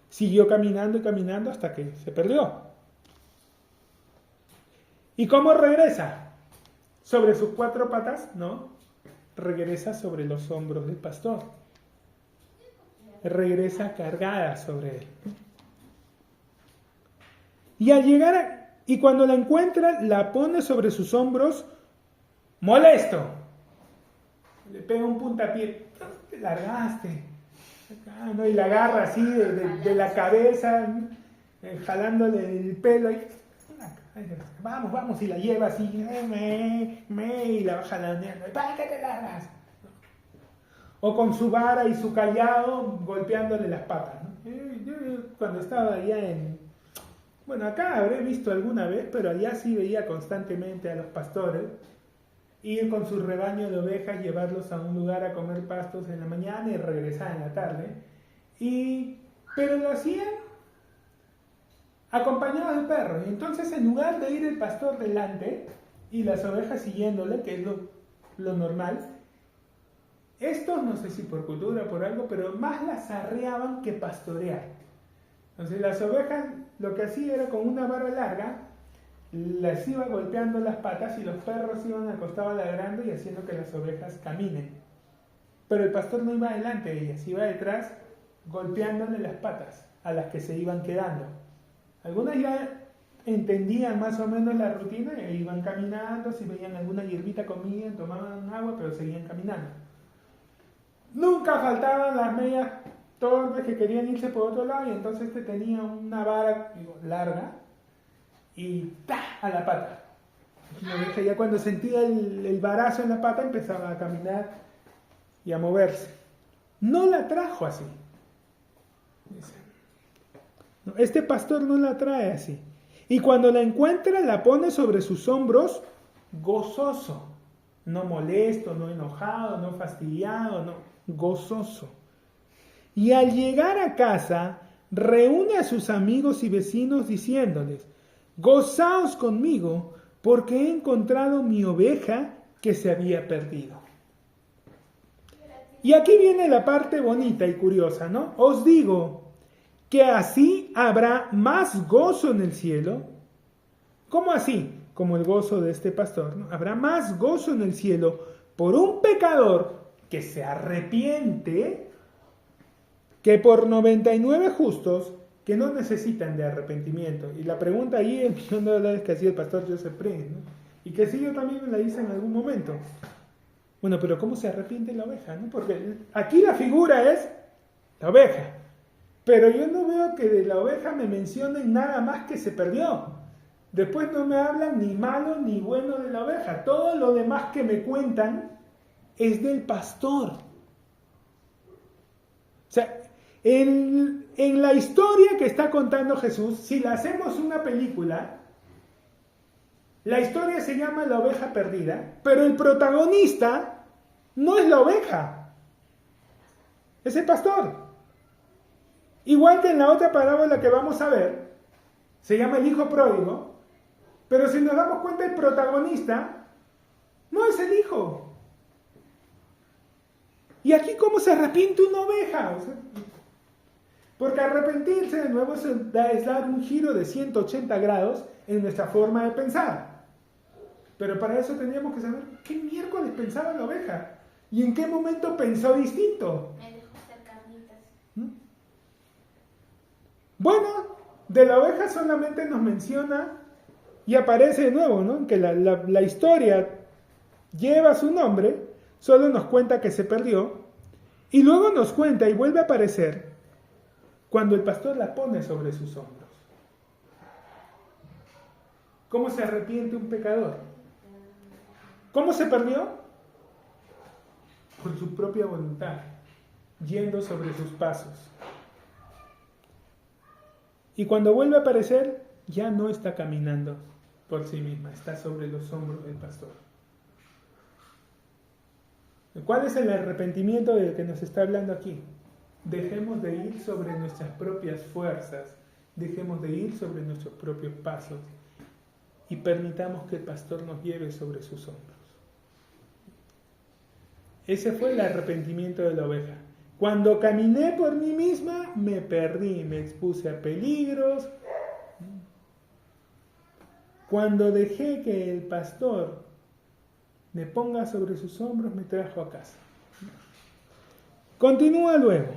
siguió caminando y caminando hasta que se perdió. ¿Y cómo regresa? Sobre sus 4 patas, ¿no? Regresa sobre los hombros del pastor. Regresa cargada sobre él. Y al llegar, y cuando la encuentra, la pone sobre sus hombros, molesto. Le pega un puntapié. Te largaste. ¿No? Y la agarra así de la cabeza, jalándole el pelo. Y, vamos, y la lleva así, y la va jalaneando. ¿Para qué te largas? O con su vara y su callado golpeándole las patas, ¿no? Yo cuando estaba allá bueno, acá habré visto alguna vez, pero allá sí veía constantemente a los pastores ir con su rebaño de ovejas, llevarlos a un lugar a comer pastos en la mañana y regresar en la tarde. Pero lo hacían acompañados del perro. Y entonces, en lugar de ir el pastor delante y las ovejas siguiéndole, que es lo normal, estos, no sé si por cultura o por algo, pero más las arreaban que pastorear. Entonces las ovejas lo que hacía era con una vara larga, las iba golpeando las patas y los perros iban acostados ladrando y haciendo que las ovejas caminen. Pero el pastor no iba adelante de ellas, iba detrás golpeándole las patas a las que se iban quedando. Algunas ya entendían más o menos la rutina e iban caminando, si veían alguna hierbita comían, tomaban agua, pero seguían caminando. Nunca faltaban las medias torpes que querían irse por otro lado y entonces este tenía una vara larga y ¡ta! A la pata. Una oveja ya cuando sentía el varazo en la pata empezaba a caminar y a moverse. No la trajo así. Este pastor no la trae así. Y cuando la encuentra, la pone sobre sus hombros gozoso. No molesto, no enojado, no fastidiado, no, gozoso. Y al llegar a casa, reúne a sus amigos y vecinos diciéndoles: gozaos conmigo, porque he encontrado mi oveja que se había perdido. Y aquí viene la parte bonita y curiosa, ¿no? Os digo que así habrá más gozo en el cielo. ¿Cómo así? Como el gozo de este pastor, ¿no? Habrá más gozo en el cielo por un pecador que se arrepiente que por 99 justos que no necesitan de arrepentimiento. Y la pregunta ahí, el $1,000,000 que hacía el pastor Joseph Prince, ¿no? Y que sí, yo también me la hice en algún momento. Bueno, pero ¿cómo se arrepiente la oveja? ¿No? Porque aquí la figura es la oveja. Pero yo no veo que de la oveja me mencionen nada más que se perdió. Después no me hablan ni malo ni bueno de la oveja. Todo lo demás que me cuentan es del pastor. O sea, en la historia que está contando Jesús, si la hacemos una película, la historia se llama La oveja perdida, pero el protagonista no es la oveja, es el pastor. Igual que en la otra parábola que vamos a ver, se llama el hijo pródigo, pero si nos damos cuenta, el protagonista no es el hijo. Y aquí, ¿cómo se arrepiente una oveja? O sea, porque arrepentirse de nuevo es dar un giro de 180 grados en nuestra forma de pensar. Pero para eso teníamos que saber qué miércoles pensaba la oveja y en qué momento pensó distinto. Me dejó hacer carnitas. Bueno, de la oveja solamente nos menciona y aparece de nuevo, ¿no? Que la historia lleva su nombre, solo nos cuenta que se perdió y luego nos cuenta y vuelve a aparecer cuando el pastor la pone sobre sus hombros. ¿Cómo se arrepiente un pecador? ¿Cómo se perdió? Por su propia voluntad, yendo sobre sus pasos. Y cuando vuelve a aparecer, ya no está caminando por sí misma, está sobre los hombros del pastor. ¿Cuál es el arrepentimiento del que nos está hablando aquí? Dejemos de ir sobre nuestras propias fuerzas, dejemos de ir sobre nuestros propios pasos y permitamos que el pastor nos lleve sobre sus hombros. Ese fue el arrepentimiento de la oveja. Cuando caminé por mí misma, me perdí, me expuse a peligros. Cuando dejé que el pastor me ponga sobre sus hombros, me trajo a casa. Continúa luego.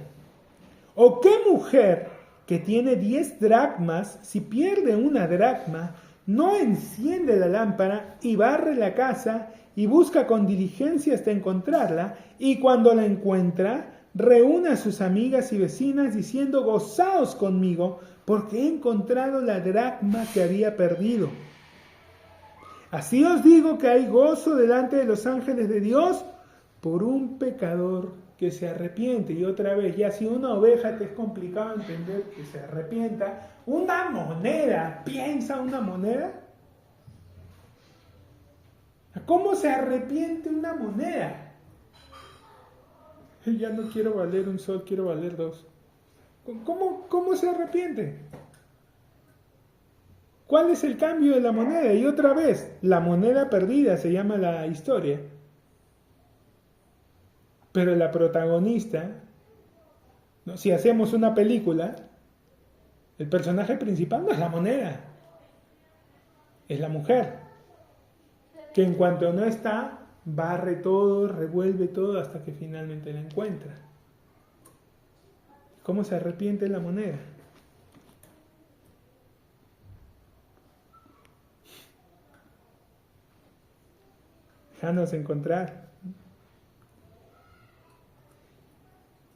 ¿O qué mujer que tiene 10 dracmas, si pierde una dracma, no enciende la lámpara y barre la casa y busca con diligencia hasta encontrarla, y cuando la encuentra, reúne a sus amigas y vecinas diciendo: gozaos conmigo, porque he encontrado la dracma que había perdido? Así os digo que hay gozo delante de los ángeles de Dios por un pecador que se arrepiente. Y otra vez, ya si una oveja te es complicado entender que se arrepienta, una moneda, piensa una moneda. ¿Cómo se arrepiente una moneda? Ya no quiero valer un sol, quiero valer 2. ¿Cómo se arrepiente? ¿Cuál es el cambio de la moneda? Y otra vez, la moneda perdida se llama la historia. Pero la protagonista, ¿no? Si hacemos una película, el personaje principal no es la moneda, es la mujer, que en cuanto no está, barre todo, revuelve todo hasta que finalmente la encuentra. ¿Cómo se arrepiente la moneda? Déjanos encontrar.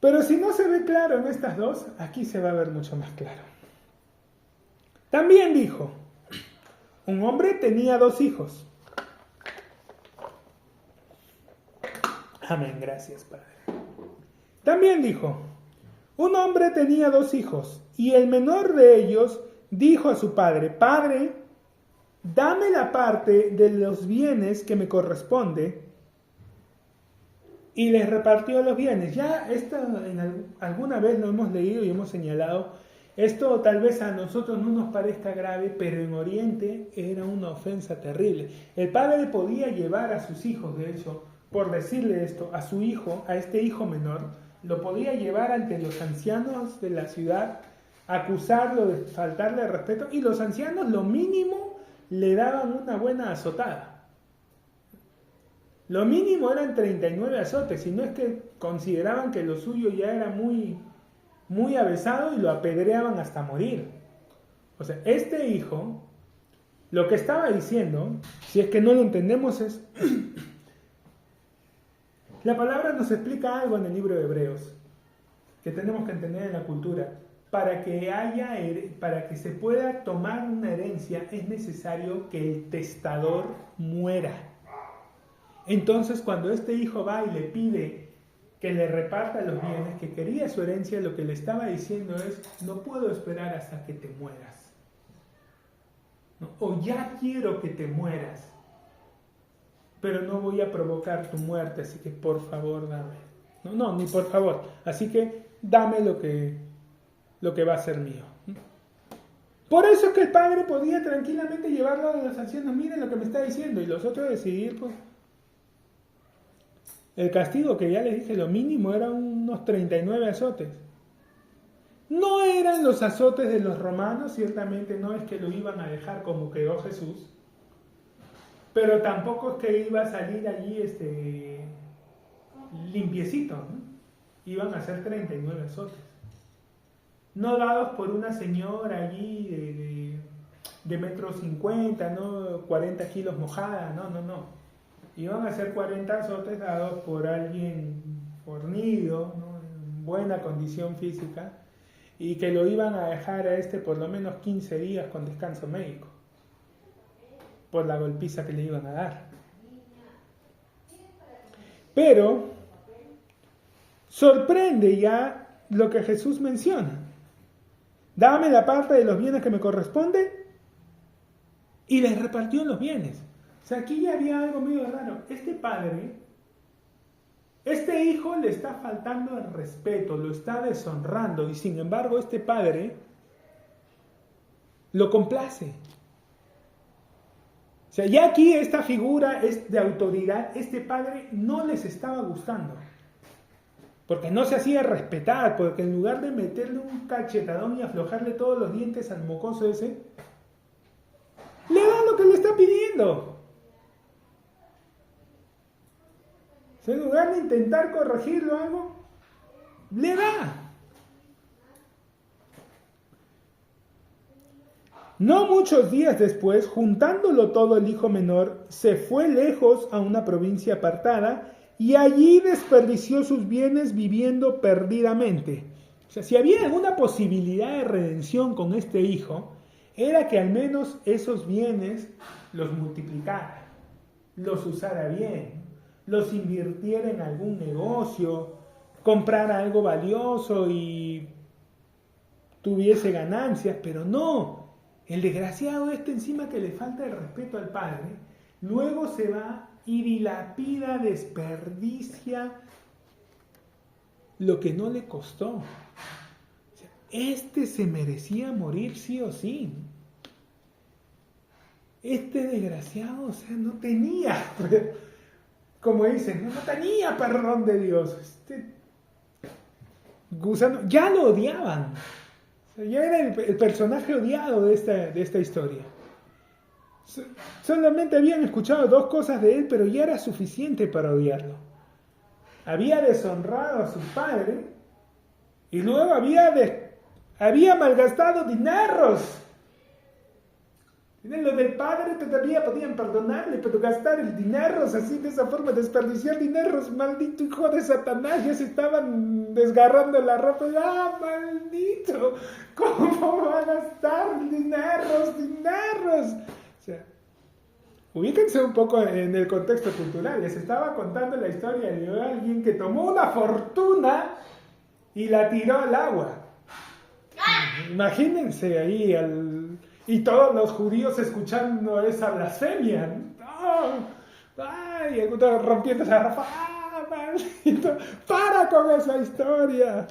Pero si no se ve claro en estas dos, aquí se va a ver mucho más claro. También dijo: un hombre tenía 2 hijos. Amén, gracias, Padre. También dijo, un hombre tenía 2 hijos, y el menor de ellos dijo a su padre, Padre, dame la parte de los bienes que me corresponde, y les repartió los bienes. Ya esto alguna vez lo hemos leído y hemos señalado. Esto tal vez a nosotros no nos parezca grave, pero en Oriente era una ofensa terrible. El padre podía llevar a sus hijos, de hecho, por decirle esto, a su hijo, a este hijo menor, lo podía llevar ante los ancianos de la ciudad, acusarlo de faltarle al respeto, y los ancianos lo mínimo le daban una buena azotada. Lo mínimo eran 39 azotes, si no es que consideraban que lo suyo ya era muy avesado y lo apedreaban hasta morir. O sea, este hijo, lo que estaba diciendo, si es que no lo entendemos, es... La palabra nos explica algo en el libro de Hebreos, que tenemos que entender en la cultura. Para que se pueda tomar una herencia, es necesario que el testador muera. Entonces, cuando este hijo va y le pide que le reparta los bienes, que quería su herencia, lo que le estaba diciendo es, no puedo esperar hasta que te mueras. ¿No? O ya quiero que te mueras, pero no voy a provocar tu muerte, así que por favor dame. No, ni por favor. Así que dame lo que va a ser mío. Por eso es que el padre podía tranquilamente llevarlo a los ancianos, miren lo que me está diciendo, y los otros decidir, pues... El castigo que ya les dije, lo mínimo eran unos 39 azotes. No eran los azotes de los romanos, ciertamente no es que lo iban a dejar como quedó Jesús, pero tampoco es que iba a salir allí limpiecito, ¿no? Iban a ser 39 azotes. No dados por una señora allí de 1,50 m, ¿no? 40 kilos mojada, no. Iban a ser 40 azotes dados por alguien fornido, ¿no? En buena condición física, y que lo iban a dejar a por lo menos 15 días con descanso médico, por la golpiza que le iban a dar. Pero sorprende ya lo que Jesús menciona. Dame la parte de los bienes que me corresponde, y les repartió los bienes. O sea, aquí ya había algo medio raro. Este hijo le está faltando el respeto, lo está deshonrando, y sin embargo este padre lo complace. O sea, ya aquí esta figura es de autoridad, este padre no les estaba gustando. Porque no se hacía respetar, porque en lugar de meterle un cachetadón y aflojarle todos los dientes al mocoso ese, le da lo que le está pidiendo. En lugar de intentar corregirlo algo, le da. No muchos días después, juntándolo todo el hijo menor, se fue lejos a una provincia apartada y allí desperdició sus bienes viviendo perdidamente. O sea, si había alguna posibilidad de redención con este hijo, era que al menos esos bienes los multiplicara, los usara bien, los invirtiera en algún negocio, comprara algo valioso y tuviese ganancias, pero no. El desgraciado encima que le falta el respeto al padre, luego se va y dilapida, desperdicia lo que no le costó. O sea, se merecía morir sí o sí. Desgraciado, o sea, no tenía... Como dicen, no tenía perdón de Dios. Gusano, ya lo odiaban. O sea, ya era el personaje odiado de esta historia. Solamente habían escuchado 2 cosas de él, pero ya era suficiente para odiarlo. Había deshonrado a su padre y luego había malgastado dineros. Lo del padre todavía podían perdonarle, pero gastar el dinero así, de esa forma, desperdiciar dineros, maldito hijo de Satanás, ya se estaban desgarrando la ropa. ¡Ah, maldito! ¿Cómo va a gastar dineros? O sea, Ubíquense un poco en el contexto cultural. Les estaba contando la historia de alguien que tomó una fortuna y la tiró al agua. Imagínense ahí y todos los judíos escuchando esa blasfemia. ¡No! ¡Ay! El puto rompiendo esa garrafa. ¡Ah, maldito! ¡Para con esa historia!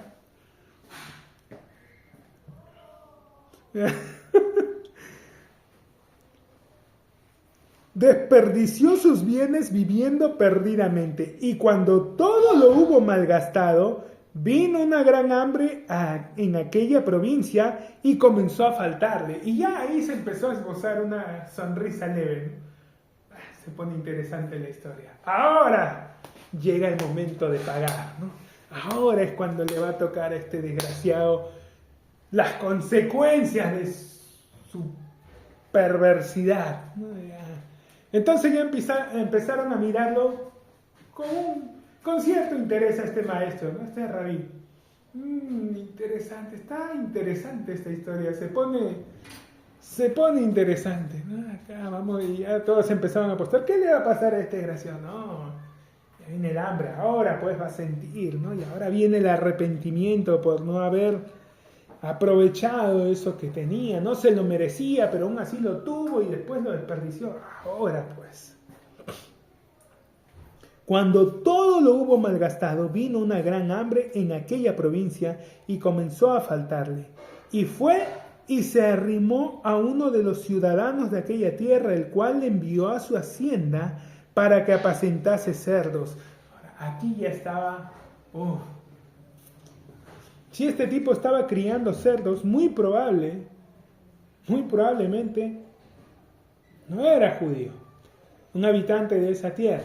Desperdició sus bienes viviendo perdidamente, y cuando todo lo hubo malgastado, vino una gran hambre en aquella provincia y comenzó a faltarle. Y ya ahí se empezó a esbozar una sonrisa leve. Se pone interesante la historia. Ahora llega el momento de pagar, ¿no? Ahora es cuando le va a tocar a este desgraciado las consecuencias de su perversidad, ¿no? Entonces ya empezaron a mirarlo con cierto interés a este maestro, ¿no? Este rabí. Interesante, está interesante esta historia, se pone interesante, ¿no? Acá vamos y ya todos empezaron a apostar. ¿Qué le va a pasar a este desgraciado? No, ya viene el hambre, ahora pues va a sentir, ¿no? Y ahora viene el arrepentimiento por no haber aprovechado eso que tenía. No se lo merecía, pero aún así lo tuvo y después lo desperdició. Ahora pues. Cuando todo lo hubo malgastado, vino una gran hambre en aquella provincia y comenzó a faltarle. Y fue y se arrimó a uno de los ciudadanos de aquella tierra, el cual le envió a su hacienda para que apacentase cerdos. Ahora, aquí ya estaba... Si este tipo estaba criando cerdos, muy probablemente, no era judío, un habitante de esa tierra.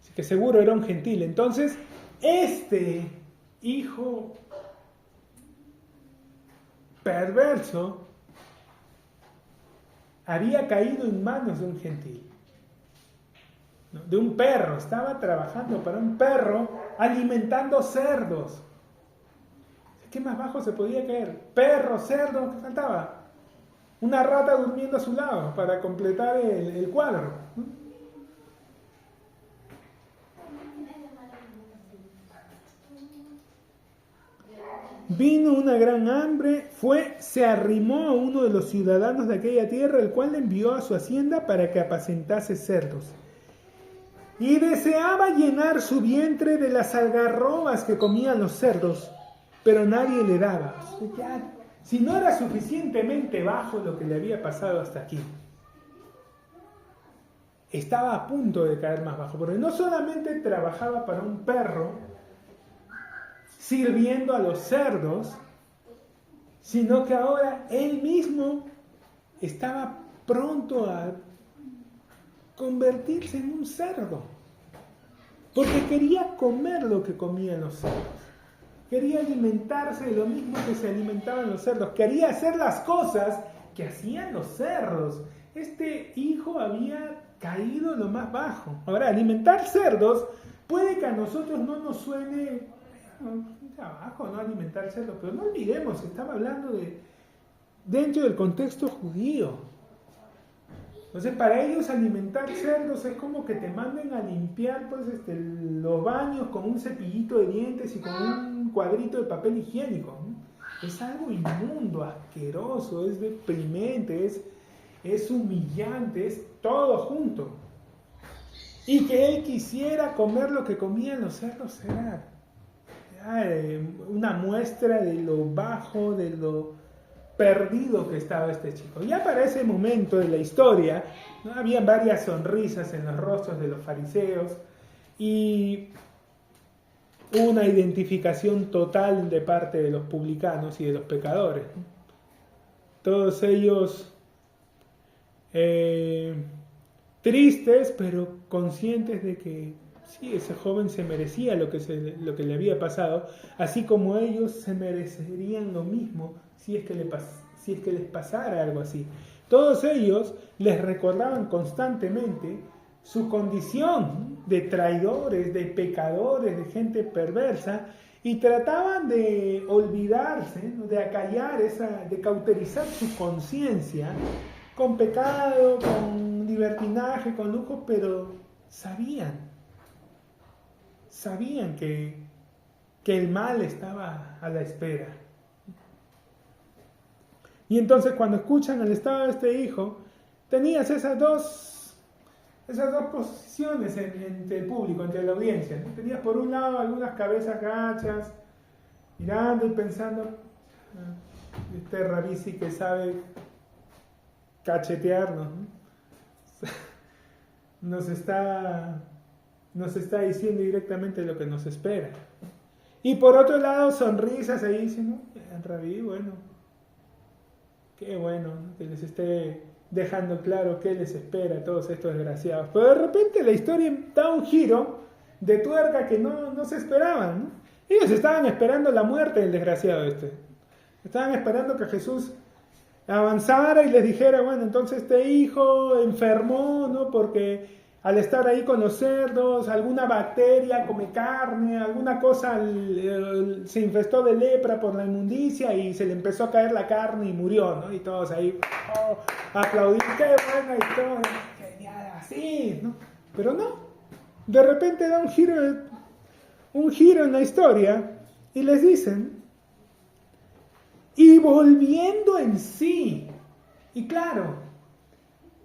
Así que seguro era un gentil. Entonces, este hijo perverso había caído en manos de un gentil, ¿no? De un perro. Estaba trabajando para un perro alimentando cerdos. ¿Qué más bajo se podía caer? Perro, cerdo, ¿qué faltaba? Una rata durmiendo a su lado para completar el cuadro. Vino una gran hambre, se arrimó a uno de los ciudadanos de aquella tierra, el cual le envió a su hacienda para que apacentase cerdos. Y deseaba llenar su vientre de las algarrobas que comían los cerdos, pero nadie le daba. Si no era suficientemente bajo lo que le había pasado hasta aquí, estaba a punto de caer más bajo, porque no solamente trabajaba para un perro sirviendo a los cerdos, sino que ahora él mismo estaba pronto a convertirse en un cerdo, porque quería comer lo que comían los cerdos. Quería alimentarse de lo mismo que se alimentaban los cerdos. Quería hacer las cosas que hacían los cerdos. Este hijo había caído lo más bajo. Ahora, alimentar cerdos puede que a nosotros no nos suene trabajo, ¿no? Alimentar cerdos. Pero no olvidemos, estaba hablando dentro del contexto judío. Entonces, para ellos alimentar cerdos es como que te manden a limpiar pues, los baños con un cepillito de dientes y con un cuadrito de papel higiénico, ¿no? Es algo inmundo, asqueroso, es deprimente, es humillante, es todo junto. Y que él quisiera comer lo que comían los cerdos era una muestra de lo bajo, de lo perdido que estaba este chico. Ya para ese momento de la historia, ¿no? Había varias sonrisas en los rostros de los fariseos y una identificación total de parte de los publicanos y de los pecadores, ¿no? Todos ellos tristes, pero conscientes de que sí, ese joven se merecía lo que le había pasado, así como ellos se merecerían lo mismo si es que les pasara algo así. Todos ellos les recordaban constantemente su condición de traidores, de pecadores, de gente perversa, y trataban de olvidarse, ¿no? De acallar de cauterizar su conciencia con pecado, con libertinaje, con lujo, pero sabían que el mal estaba a la espera. Y entonces cuando escuchan el estado de este hijo, tenías esas dos posiciones entre el público, entre la audiencia, ¿no? Tenías por un lado algunas cabezas gachas, mirando y pensando, este Rabisi que sabe cachetearnos, ¿no? Nos está diciendo directamente lo que nos espera. Y por otro lado, sonrisas ahí, dicen, ¿no? Rabí, bueno, qué bueno, ¿no? Que les esté dejando claro qué les espera a todos estos desgraciados. Pero de repente la historia da un giro de tuerca que no se esperaban, ¿no? Ellos estaban esperando la muerte del desgraciado este. Estaban esperando que Jesús avanzara y les dijera, bueno, entonces este hijo enfermó, ¿no? Porque al estar ahí con los cerdos, alguna bacteria come carne, alguna cosa se infestó de lepra por la inmundicia y se le empezó a caer la carne y murió, ¿no? Y todos ahí aplaudían, qué buena historia, genial, así, ¿no? Pero no, de repente da un giro en la historia y les dicen, y volviendo en sí, y claro,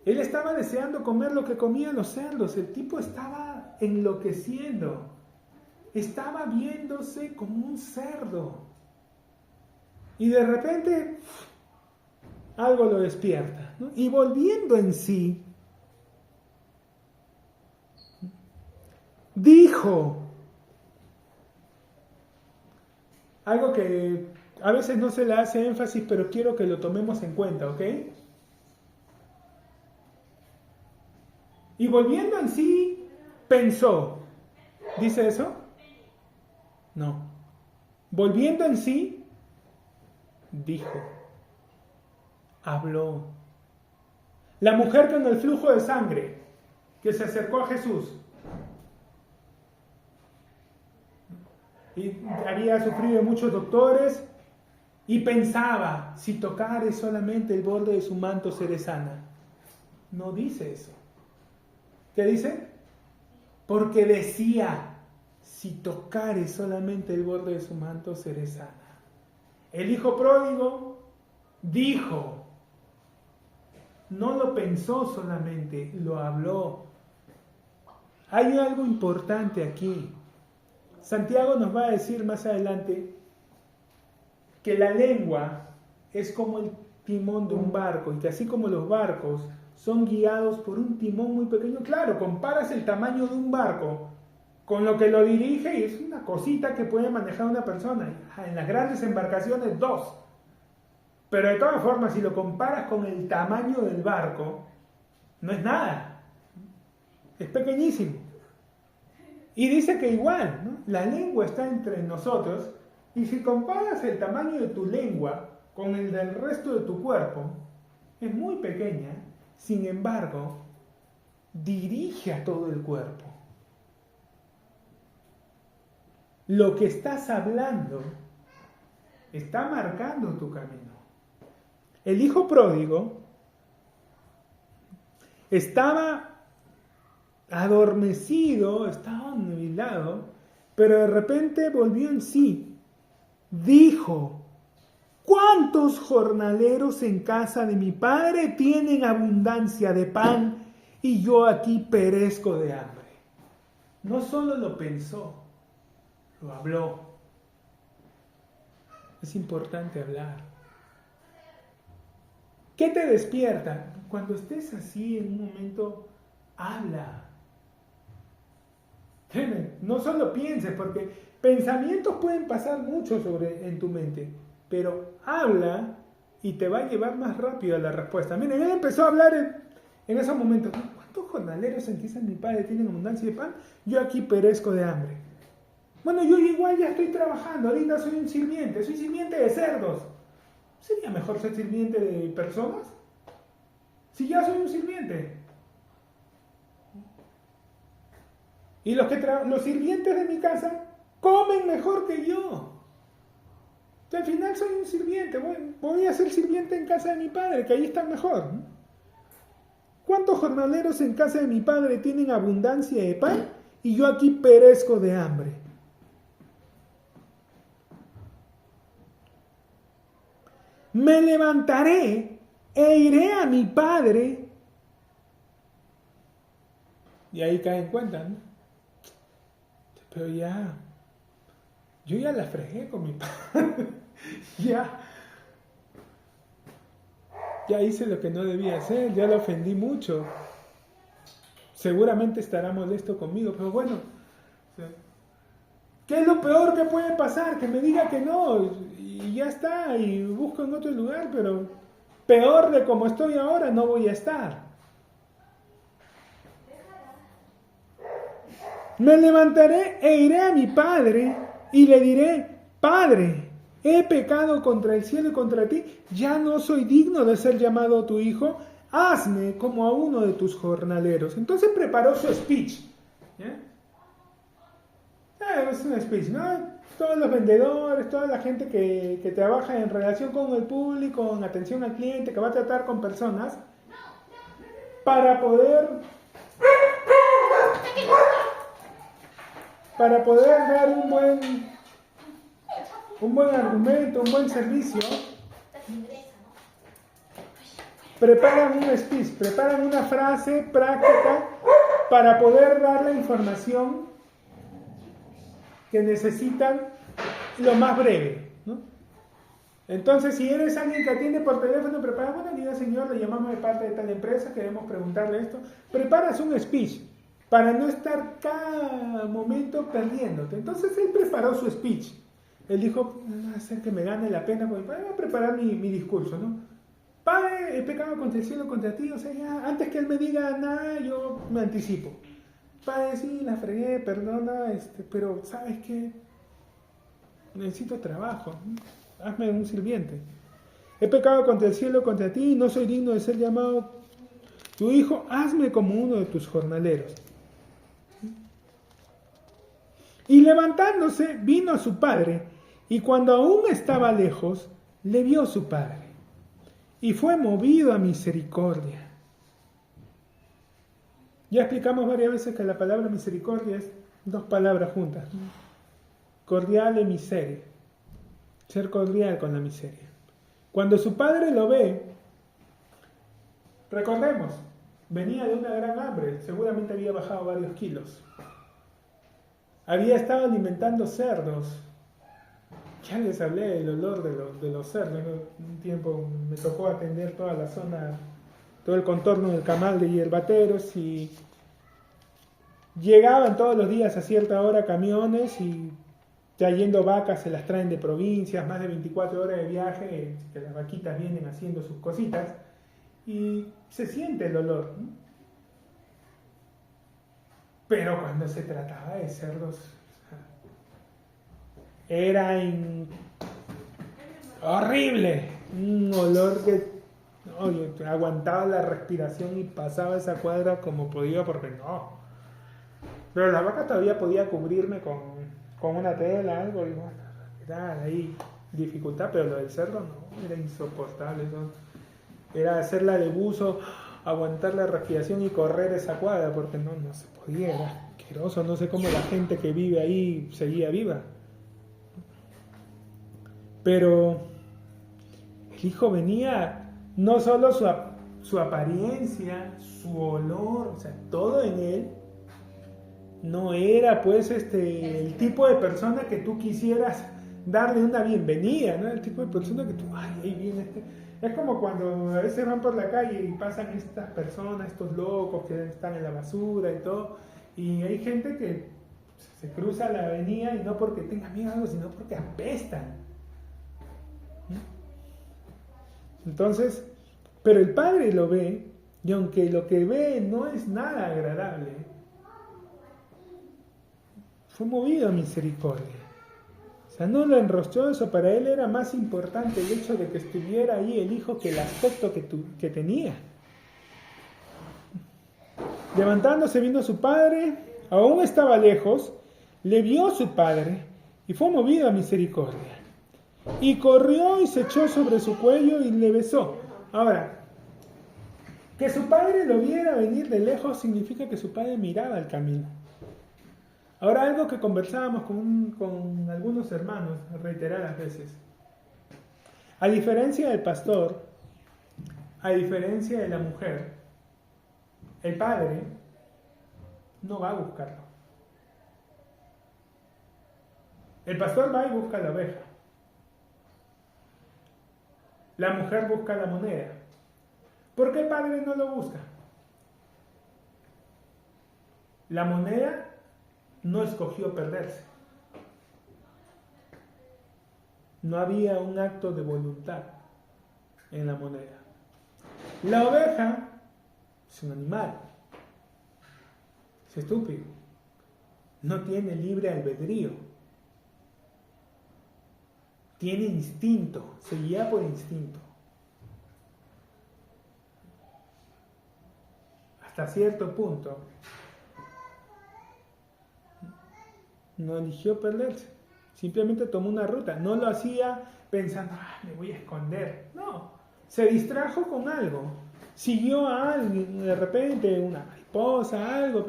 él estaba deseando comer lo que comían los cerdos. El tipo estaba enloqueciendo. Estaba viéndose como un cerdo. Y de repente algo lo despierta, ¿no? Y volviendo en sí, dijo algo que a veces no se le hace énfasis, pero quiero que lo tomemos en cuenta, ¿ok? Y volviendo en sí, pensó. ¿Dice eso? No. Volviendo en sí, dijo. Habló. La mujer con el flujo de sangre que se acercó a Jesús y había sufrido de muchos doctores y pensaba, si tocare solamente el borde de su manto seré sana. No dice eso. ¿Qué dice? Porque decía, si tocare solamente el borde de su manto, seré sana. El hijo pródigo dijo, no lo pensó solamente, lo habló. Hay algo importante aquí. Santiago nos va a decir más adelante que la lengua es como el timón de un barco y que así como los barcos son guiados por un timón muy pequeño. Claro, comparas el tamaño de un barco con lo que lo dirige y es una cosita que puede manejar una persona. En las grandes embarcaciones, dos. Pero de todas formas, si lo comparas con el tamaño del barco, no es nada. Es pequeñísimo. Y dice que igual, ¿no? La lengua está entre nosotros y si comparas el tamaño de tu lengua con el del resto de tu cuerpo, es muy pequeña. Sin embargo, dirige a todo el cuerpo. Lo que estás hablando está marcando tu camino. El hijo pródigo estaba adormecido, estaba nubilado, pero de repente volvió en sí. Dijo, ¿cuántos jornaleros en casa de mi padre tienen abundancia de pan y yo aquí perezco de hambre? No solo lo pensó, lo habló. Es importante hablar. ¿Qué te despierta? Cuando estés así en un momento, habla. No solo pienses, porque pensamientos pueden pasar mucho en tu mente, pero habla y te va a llevar más rápido a la respuesta. Miren, él empezó a hablar en esos momentos. ¿Cuántos jornaleros en casa de mi padre tienen abundancia de pan? Yo aquí perezco de hambre. Bueno, yo igual ya estoy trabajando, ahorita soy sirviente de cerdos. ¿Sería mejor ser sirviente de personas? Si ya soy un sirviente. Y los sirvientes de mi casa comen mejor que yo. Al final soy un sirviente, voy a ser sirviente en casa de mi padre, que ahí están mejor. ¿Cuántos jornaleros en casa de mi padre tienen abundancia de pan? Y yo aquí perezco de hambre. Me levantaré e iré a mi padre. Y ahí cae en cuenta, ¿no? Pero ya, yo ya la fregué con mi padre. Ya hice lo que no debía hacer, ya lo ofendí mucho. Seguramente estará molesto conmigo, pero bueno, ¿qué es lo peor que puede pasar? Que me diga que no, y ya está, y busco en otro lugar, pero peor de como estoy ahora no voy a estar. Me levantaré e iré a mi padre y le diré: Padre, he pecado contra el cielo y contra ti, ya no soy digno de ser llamado tu hijo, hazme como a uno de tus jornaleros. Entonces preparó su speech. ¿Ya? Es un speech, ¿no? Todos los vendedores, toda la gente que trabaja en relación con el público, en atención al cliente, que va a tratar con personas, para poder dar un buen argumento, un buen servicio, preparan un speech, preparan una frase práctica para poder dar la información que necesitan lo más breve, ¿no? Entonces, si eres alguien que atiende por teléfono, prepara: buenos días, señor, le llamamos de parte de tal empresa, queremos preguntarle esto. Preparas un speech para no estar cada momento perdiéndote. Entonces, él preparó su speech. Él dijo: va a hacer que me gane la pena, porque voy a preparar mi discurso, ¿no? Padre, he pecado contra el cielo, contra ti. O sea, ya, antes que él me diga nada, yo me anticipo. Padre, sí, la fregué, perdona, pero ¿sabes qué? Necesito trabajo. Hazme un sirviente. He pecado contra el cielo, contra ti, no soy digno de ser llamado tu hijo. Hazme como uno de tus jornaleros. Y levantándose, vino a su padre, y cuando aún estaba lejos, le vio su padre, y fue movido a misericordia. Ya explicamos varias veces que la palabra misericordia es dos palabras juntas: cordial y miseria. Ser cordial con la miseria. Cuando su padre lo ve, recordemos, venía de una gran hambre, seguramente había bajado varios kilos. Había estado alimentando cerdos. Ya les hablé del olor de los cerdos. Un tiempo me tocó atender toda la zona, todo el contorno del Camal de Hierbateros, y llegaban todos los días a cierta hora camiones y trayendo vacas, se las traen de provincias, más de 24 horas de viaje, que las vaquitas vienen haciendo sus cositas, y se siente el olor, ¿no? Pero cuando se trataba de cerdos, era horrible, un olor que yo aguantaba la respiración y pasaba esa cuadra como podía, porque no. Pero la vaca todavía podía cubrirme con una tela, algo, y bueno, era ahí dificultad, pero lo del cerdo no, era insoportable, ¿no? Era hacerla de buzo, aguantar la respiración y correr esa cuadra, porque no se podía, era asqueroso. No sé cómo la gente que vive ahí seguía viva. Pero el hijo venía, no solo su apariencia, su olor, o sea, todo en él, no era pues el tipo de persona que tú quisieras darle una bienvenida, ¿no? El tipo de persona que tú, ay, ahí viene Es como cuando a veces van por la calle y pasan estas personas, estos locos que están en la basura y todo, y hay gente que se cruza la avenida y no porque tenga miedo, sino porque apestan. Entonces, pero el padre lo ve, y aunque lo que ve no es nada agradable, fue movido a misericordia. O sea, no lo enrostró. Eso para él era más importante, el hecho de que estuviera ahí el hijo, que el aspecto que tenía. Levantándose vino su padre, aún estaba lejos, le vio su padre y fue movido a misericordia. Y corrió y se echó sobre su cuello y le besó. Ahora, Que su padre lo viera venir de lejos significa que su padre miraba el camino. Ahora, algo que conversábamos con algunos hermanos reiteradas veces. A diferencia del pastor, a diferencia de la mujer, el padre no va a buscarlo. El pastor va y busca la oveja. La mujer busca la moneda. ¿Por qué el padre no lo busca? La moneda no escogió perderse. No había un acto de voluntad en la moneda. La oveja es un animal. Es estúpido. No tiene libre albedrío. Tiene instinto. Se guía por instinto. Hasta cierto punto. No eligió perderse. Simplemente tomó una ruta. No lo hacía pensando, me voy a esconder. No. Se distrajo con algo. Siguió a alguien, de repente, una mariposa, algo.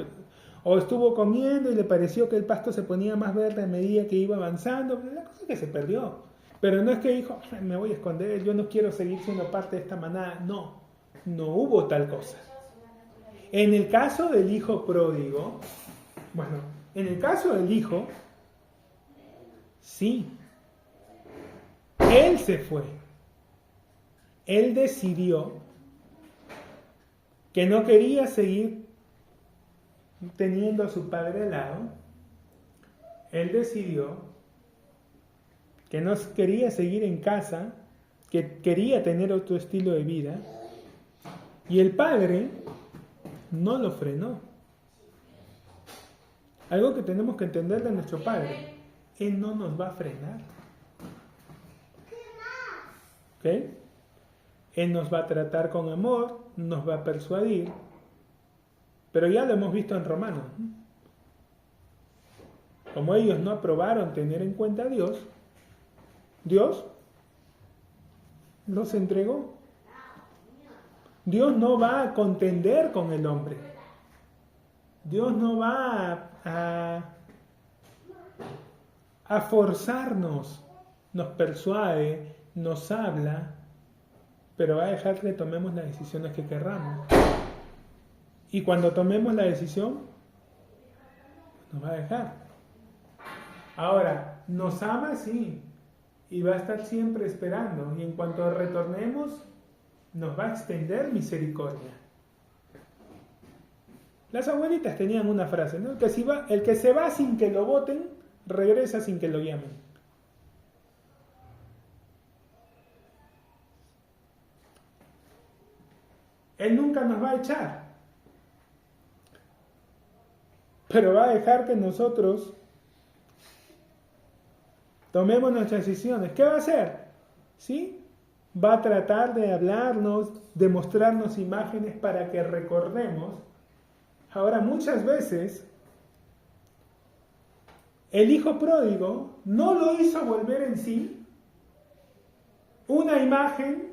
O estuvo comiendo y le pareció que el pasto se ponía más verde a medida que iba avanzando. La cosa es que se perdió. Pero no es que dijo, me voy a esconder, yo no quiero seguir siendo parte de esta manada. No. No hubo tal cosa. En el caso del hijo pródigo, en el caso del hijo, sí, él se fue. Él decidió que no quería seguir teniendo a su padre al lado. Él decidió que no quería seguir en casa, que quería tener otro estilo de vida. Y el padre no lo frenó. Algo que tenemos que entender de nuestro padre. Él no nos va a frenar. ¿Ok? Él nos va a tratar con amor, nos va a persuadir. Pero ya lo hemos visto en Romanos. Como ellos no aprobaron tener en cuenta a Dios, Dios los entregó. Dios no va a contender con el hombre. Dios no va a forzarnos, nos persuade, nos habla, pero va a dejar que tomemos las decisiones que querramos. Y cuando tomemos la decisión, nos va a dejar. Ahora, nos ama, sí, y va a estar siempre esperando. Y en cuanto retornemos, nos va a extender misericordia. Las abuelitas tenían una frase, ¿no? El que se va sin que lo voten, regresa sin que lo llamen. Él nunca nos va a echar, pero va a dejar que nosotros tomemos nuestras decisiones. ¿Qué va a hacer? ¿Sí? Va a tratar de hablarnos, de mostrarnos imágenes para que recordemos. Ahora, muchas veces, el hijo pródigo no lo hizo volver en sí una imagen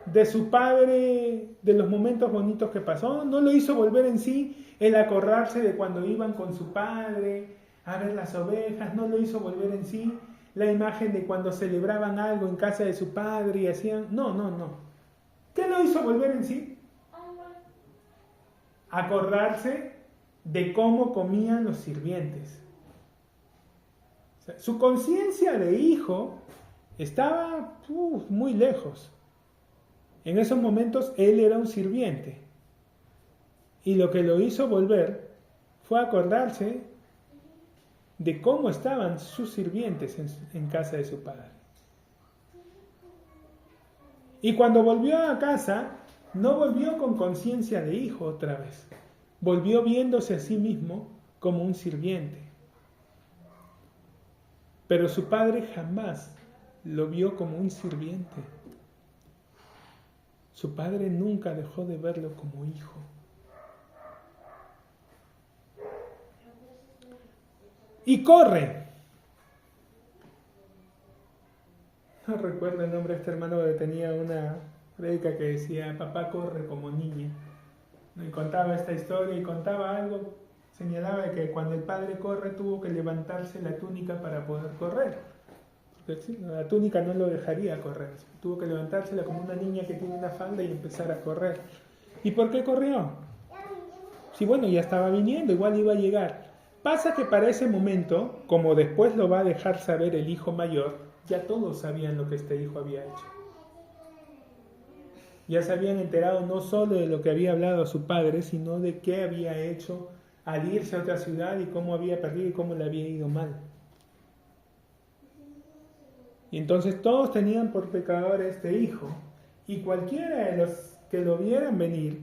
de su padre, de los momentos bonitos que pasó, no lo hizo volver en sí el acordarse de cuando iban con su padre a ver las ovejas, no lo hizo volver en sí la imagen de cuando celebraban algo en casa de su padre y hacían... No. ¿Qué lo hizo volver en sí? Acordarse de cómo comían los sirvientes. O sea, su conciencia de hijo estaba muy lejos. En esos momentos él era un sirviente. Y lo que lo hizo volver fue acordarse de cómo estaban sus sirvientes en casa de su padre. Y cuando volvió a casa, no volvió con conciencia de hijo otra vez. Volvió viéndose a sí mismo como un sirviente. Pero su padre jamás lo vio como un sirviente. Su padre nunca dejó de verlo como hijo. Y corre. No recuerdo el nombre de este hermano que tenía una prédica que decía, papá corre como niña. Y contaba esta historia y contaba algo, señalaba que cuando el padre corre tuvo que levantarse la túnica para poder correr. Porque la túnica no lo dejaría correr, tuvo que levantársela como una niña que tiene una falda y empezar a correr. ¿Y por qué corrió? Sí, bueno, ya estaba viniendo, igual iba a llegar. Pasa que para ese momento, como después lo va a dejar saber el hijo mayor, ya todos sabían lo que este hijo había hecho. Ya se habían enterado no solo de lo que había hablado a su padre, sino de qué había hecho al irse a otra ciudad y cómo había perdido y cómo le había ido mal. Y entonces todos tenían por pecador a este hijo, y cualquiera de los que lo vieran venir,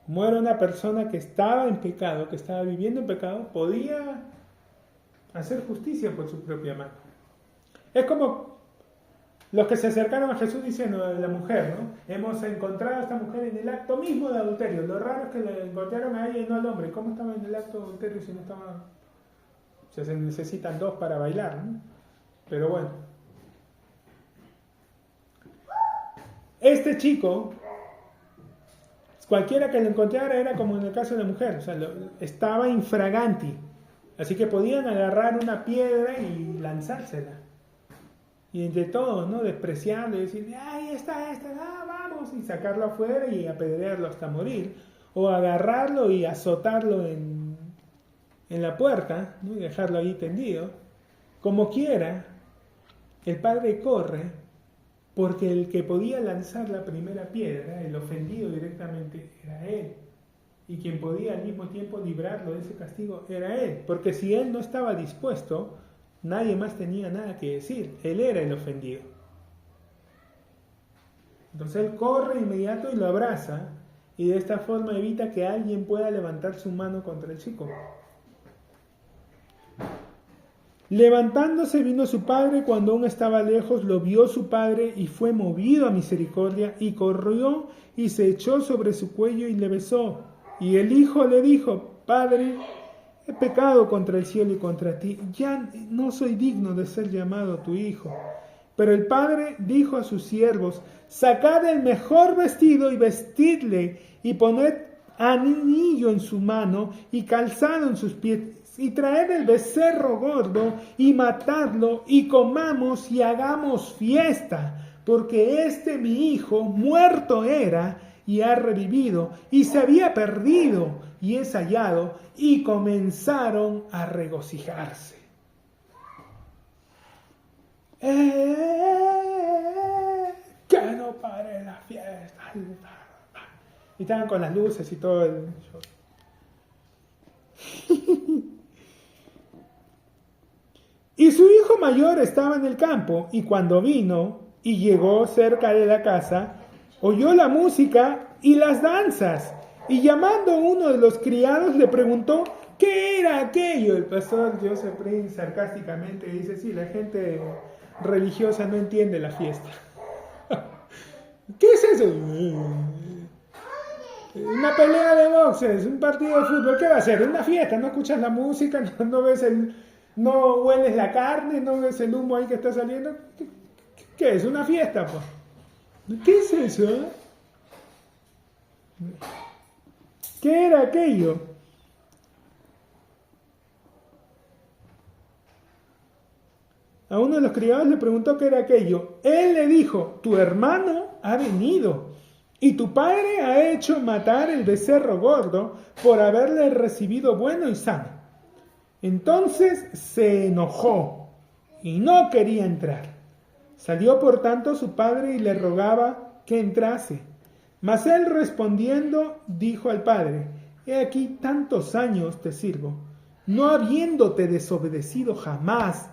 como era una persona que estaba en pecado, que estaba viviendo en pecado, podía hacer justicia por su propia mano. Es como los que se acercaron a Jesús diciendo de la mujer, ¿no? Hemos encontrado a esta mujer en el acto mismo de adulterio. Lo raro es que le encontraron a ella y no al hombre. ¿Cómo estaba en el acto de adulterio si no estaba? O sea, se necesitan dos para bailar, ¿no? Pero bueno. Este chico, cualquiera que lo encontrara era como en el caso de la mujer, o sea, estaba infraganti. Así que podían agarrar una piedra y lanzársela. Y entre todos, ¿no? Despreciarlo y decir, ¡ay, vamos! Y sacarlo afuera y apedrearlo hasta morir. O agarrarlo y azotarlo en la puerta, ¿no? Y dejarlo ahí tendido. Como quiera, el padre corre porque el que podía lanzar la primera piedra, el ofendido directamente, era él. Y quien podía al mismo tiempo librarlo de ese castigo era él. Porque si él no estaba dispuesto, nadie más tenía nada que decir. Él era el ofendido. Entonces él corre inmediato y lo abraza, y de esta forma evita que alguien pueda levantar su mano contra el chico. Levantándose vino su padre, cuando aún estaba lejos, lo vio su padre y fue movido a misericordia, y corrió y se echó sobre su cuello y le besó. Y el hijo le dijo, Padre, he pecado contra el cielo y contra ti, ya no soy digno de ser llamado tu hijo. Pero el padre dijo a sus siervos, sacad el mejor vestido y vestidle, y poned anillo en su mano y calzado en sus pies, y traed el becerro gordo y matadlo, y comamos y hagamos fiesta, porque este mi hijo muerto era y ha revivido, y se había perdido y es hallado, y comenzaron a regocijarse. Que no pare la fiesta. Y estaban con las luces y todo el show. Y su hijo mayor estaba en el campo, y cuando vino y llegó cerca de la casa, oyó la música y las danzas, y llamando a uno de los criados le preguntó ¿qué era aquello? El pastor Joseph Prince sarcásticamente dice, sí, la gente religiosa no entiende la fiesta. ¿Qué es eso? Una pelea de boxes, un partido de fútbol, ¿qué va a ser? Una fiesta, no escuchas la música, no ves no hueles la carne, no ves el humo ahí que está saliendo. ¿Qué es? ¿Una fiesta, pues? ¿Qué es eso? ¿Qué era aquello? A uno de los criados le preguntó qué era aquello. Él le dijo, tu hermano ha venido y tu padre ha hecho matar el becerro gordo por haberle recibido bueno y sano. Entonces se enojó y no quería entrar. Salió por tanto su padre y le rogaba que entrase. Mas él respondiendo dijo al padre, he aquí tantos años te sirvo, no habiéndote desobedecido jamás,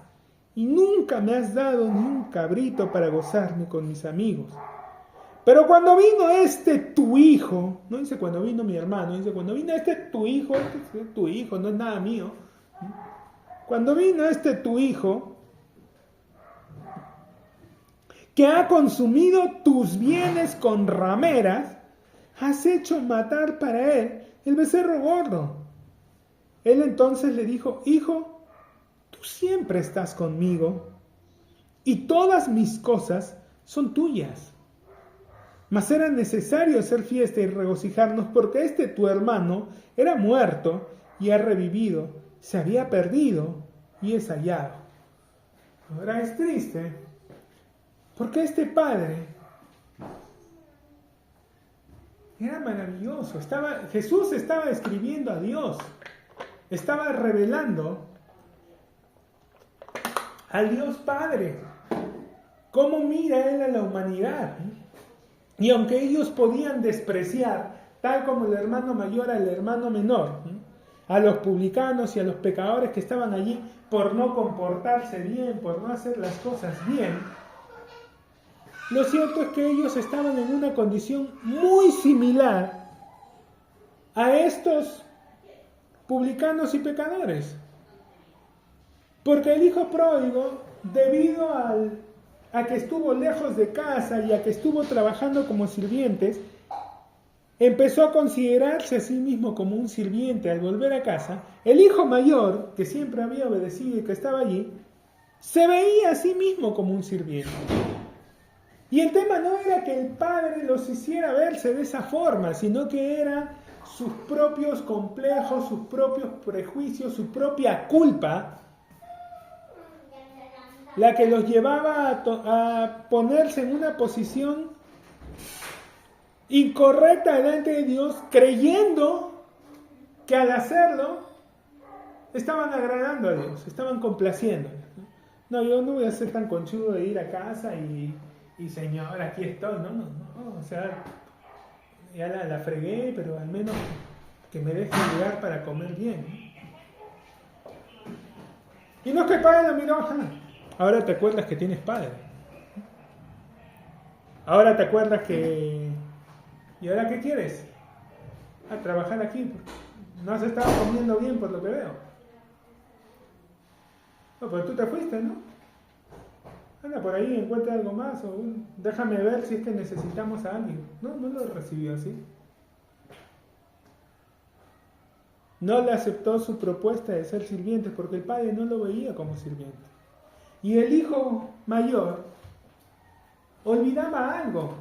y nunca me has dado ni un cabrito para gozarme con mis amigos. Pero cuando vino este tu hijo, no dice cuando vino mi hermano, dice cuando vino este tu hijo, no es nada mío. Cuando vino este tu hijo, que ha consumido tus bienes con rameras, has hecho matar para él el becerro gordo. Él entonces le dijo, hijo, tú siempre estás conmigo y todas mis cosas son tuyas. Mas era necesario hacer fiesta y regocijarnos porque tu hermano era muerto y ha revivido, se había perdido y es hallado. Ahora es triste porque este padre era maravilloso. Jesús estaba escribiendo a Dios, estaba revelando al Dios Padre cómo mira Él a la humanidad. Y aunque ellos podían despreciar, tal como el hermano mayor al hermano menor, a los publicanos y a los pecadores que estaban allí por no comportarse bien, por no hacer las cosas bien, lo cierto es que ellos estaban en una condición muy similar a estos publicanos y pecadores. Porque el hijo pródigo, debido a que estuvo lejos de casa y a que estuvo trabajando como sirvientes, empezó a considerarse a sí mismo como un sirviente al volver a casa. El hijo mayor, que siempre había obedecido y que estaba allí, se veía a sí mismo como un sirviente. Y el tema no era que el padre los hiciera verse de esa forma, sino que eran sus propios complejos, sus propios prejuicios, su propia culpa, la que los llevaba a ponerse en una posición incorrecta delante de Dios, creyendo que al hacerlo estaban agradando a Dios, estaban complaciéndole. No, yo no voy a ser tan conchudo de ir a casa y Señor, aquí estoy. No, o sea, ya la fregué, pero al menos que me deje lugar para comer bien. Y no es que el padre lo miró, ahora te acuerdas que tienes padre. Ahora te acuerdas que... ¿Y ahora qué quieres? A trabajar aquí. No has estado comiendo bien por lo que veo. No, pero tú te fuiste, ¿no? Anda por ahí, encuentra algo más. O déjame ver si es que necesitamos a alguien. No lo recibió así. No le aceptó su propuesta de ser sirviente porque el padre no lo veía como sirviente. Y el hijo mayor olvidaba algo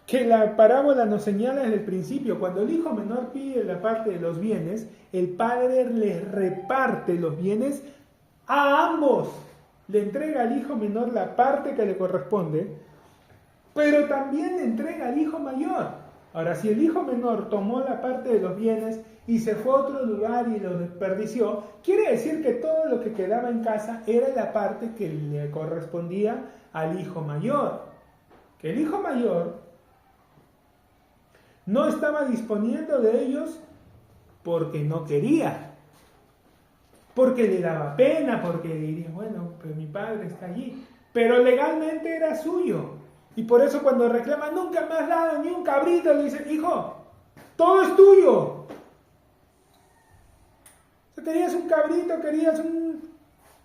que la parábola nos señala desde el principio. Cuando el hijo menor pide la parte de los bienes, el padre les reparte los bienes a ambos. Le entrega al hijo menor la parte que le corresponde, pero también le entrega al hijo mayor. Ahora, si el hijo menor tomó la parte de los bienes y se fue a otro lugar y lo desperdició, quiere decir que todo lo que quedaba en casa era la parte que le correspondía al hijo mayor. Que el hijo mayor no estaba disponiendo de ellos porque no quería, porque le daba pena, porque diría, bueno, pues mi padre está allí, pero legalmente era suyo. Y por eso cuando reclama, nunca me has dado ni un cabrito, le dice, hijo, todo es tuyo. Si querías un cabrito,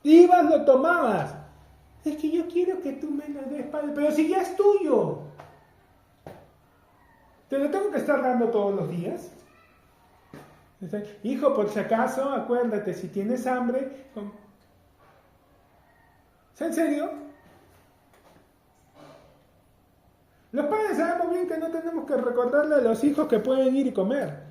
ibas, lo tomabas. Es que yo quiero que tú me lo des, padre, pero si ya es tuyo. ¿Te lo tengo que estar dando todos los días? Hijo, por si acaso, acuérdate, si tienes hambre... ¿Es en serio? Los padres sabemos bien que no tenemos que recordarle a los hijos que pueden ir y comer.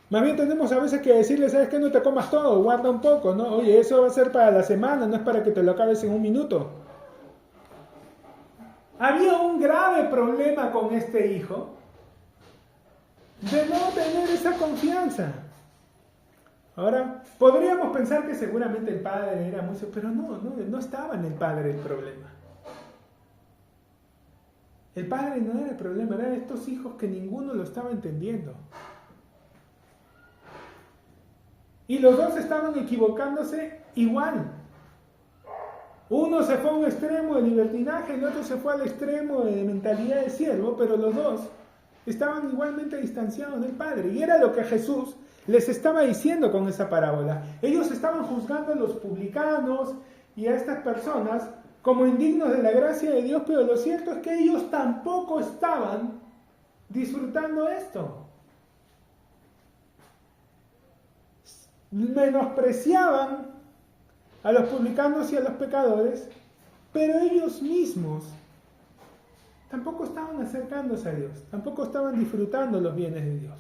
Más bien tenemos a veces que decirles, ¿sabes qué? No te comas todo, guarda un poco, ¿no? Oye, eso va a ser para la semana, no es para que te lo acabes en un minuto. Había un grave problema con este hijo de no tener esa confianza. Ahora, podríamos pensar que seguramente el padre era muy... Pero no estaba en el padre el problema. El padre no era el problema, eran estos hijos que ninguno lo estaba entendiendo. Y los dos estaban equivocándose igual. Uno se fue a un extremo de libertinaje, el otro se fue al extremo de mentalidad de siervo, pero los dos estaban igualmente distanciados del Padre. Y era lo que Jesús les estaba diciendo con esa parábola. Ellos estaban juzgando a los publicanos y a estas personas como indignos de la gracia de Dios, pero lo cierto es que ellos tampoco estaban disfrutando esto. Menospreciaban a los publicanos y a los pecadores, pero ellos mismos tampoco estaban acercándose a Dios, tampoco estaban disfrutando los bienes de Dios.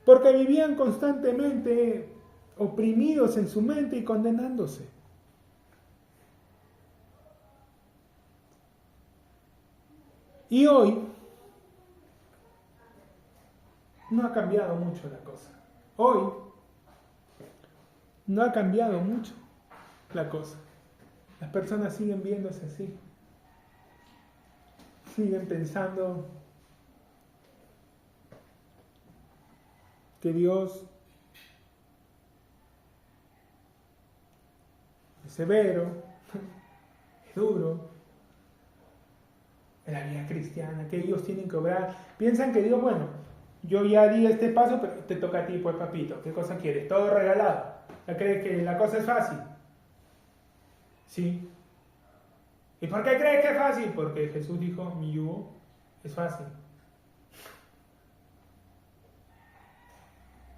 Porque vivían constantemente oprimidos en su mente y condenándose. Y hoy no ha cambiado mucho la cosa. Hoy no ha cambiado mucho la cosa. Las personas siguen viéndose así. Siguen pensando que Dios es severo, es duro, en la vida cristiana, que ellos tienen que obrar. Piensan que Dios, bueno, yo ya di este paso, pero te toca a ti, pues papito, ¿qué cosa quieres? Todo regalado. ¿Ya crees que la cosa es fácil? Sí. ¿Y por qué crees que es fácil? Porque Jesús dijo, mi yugo es fácil.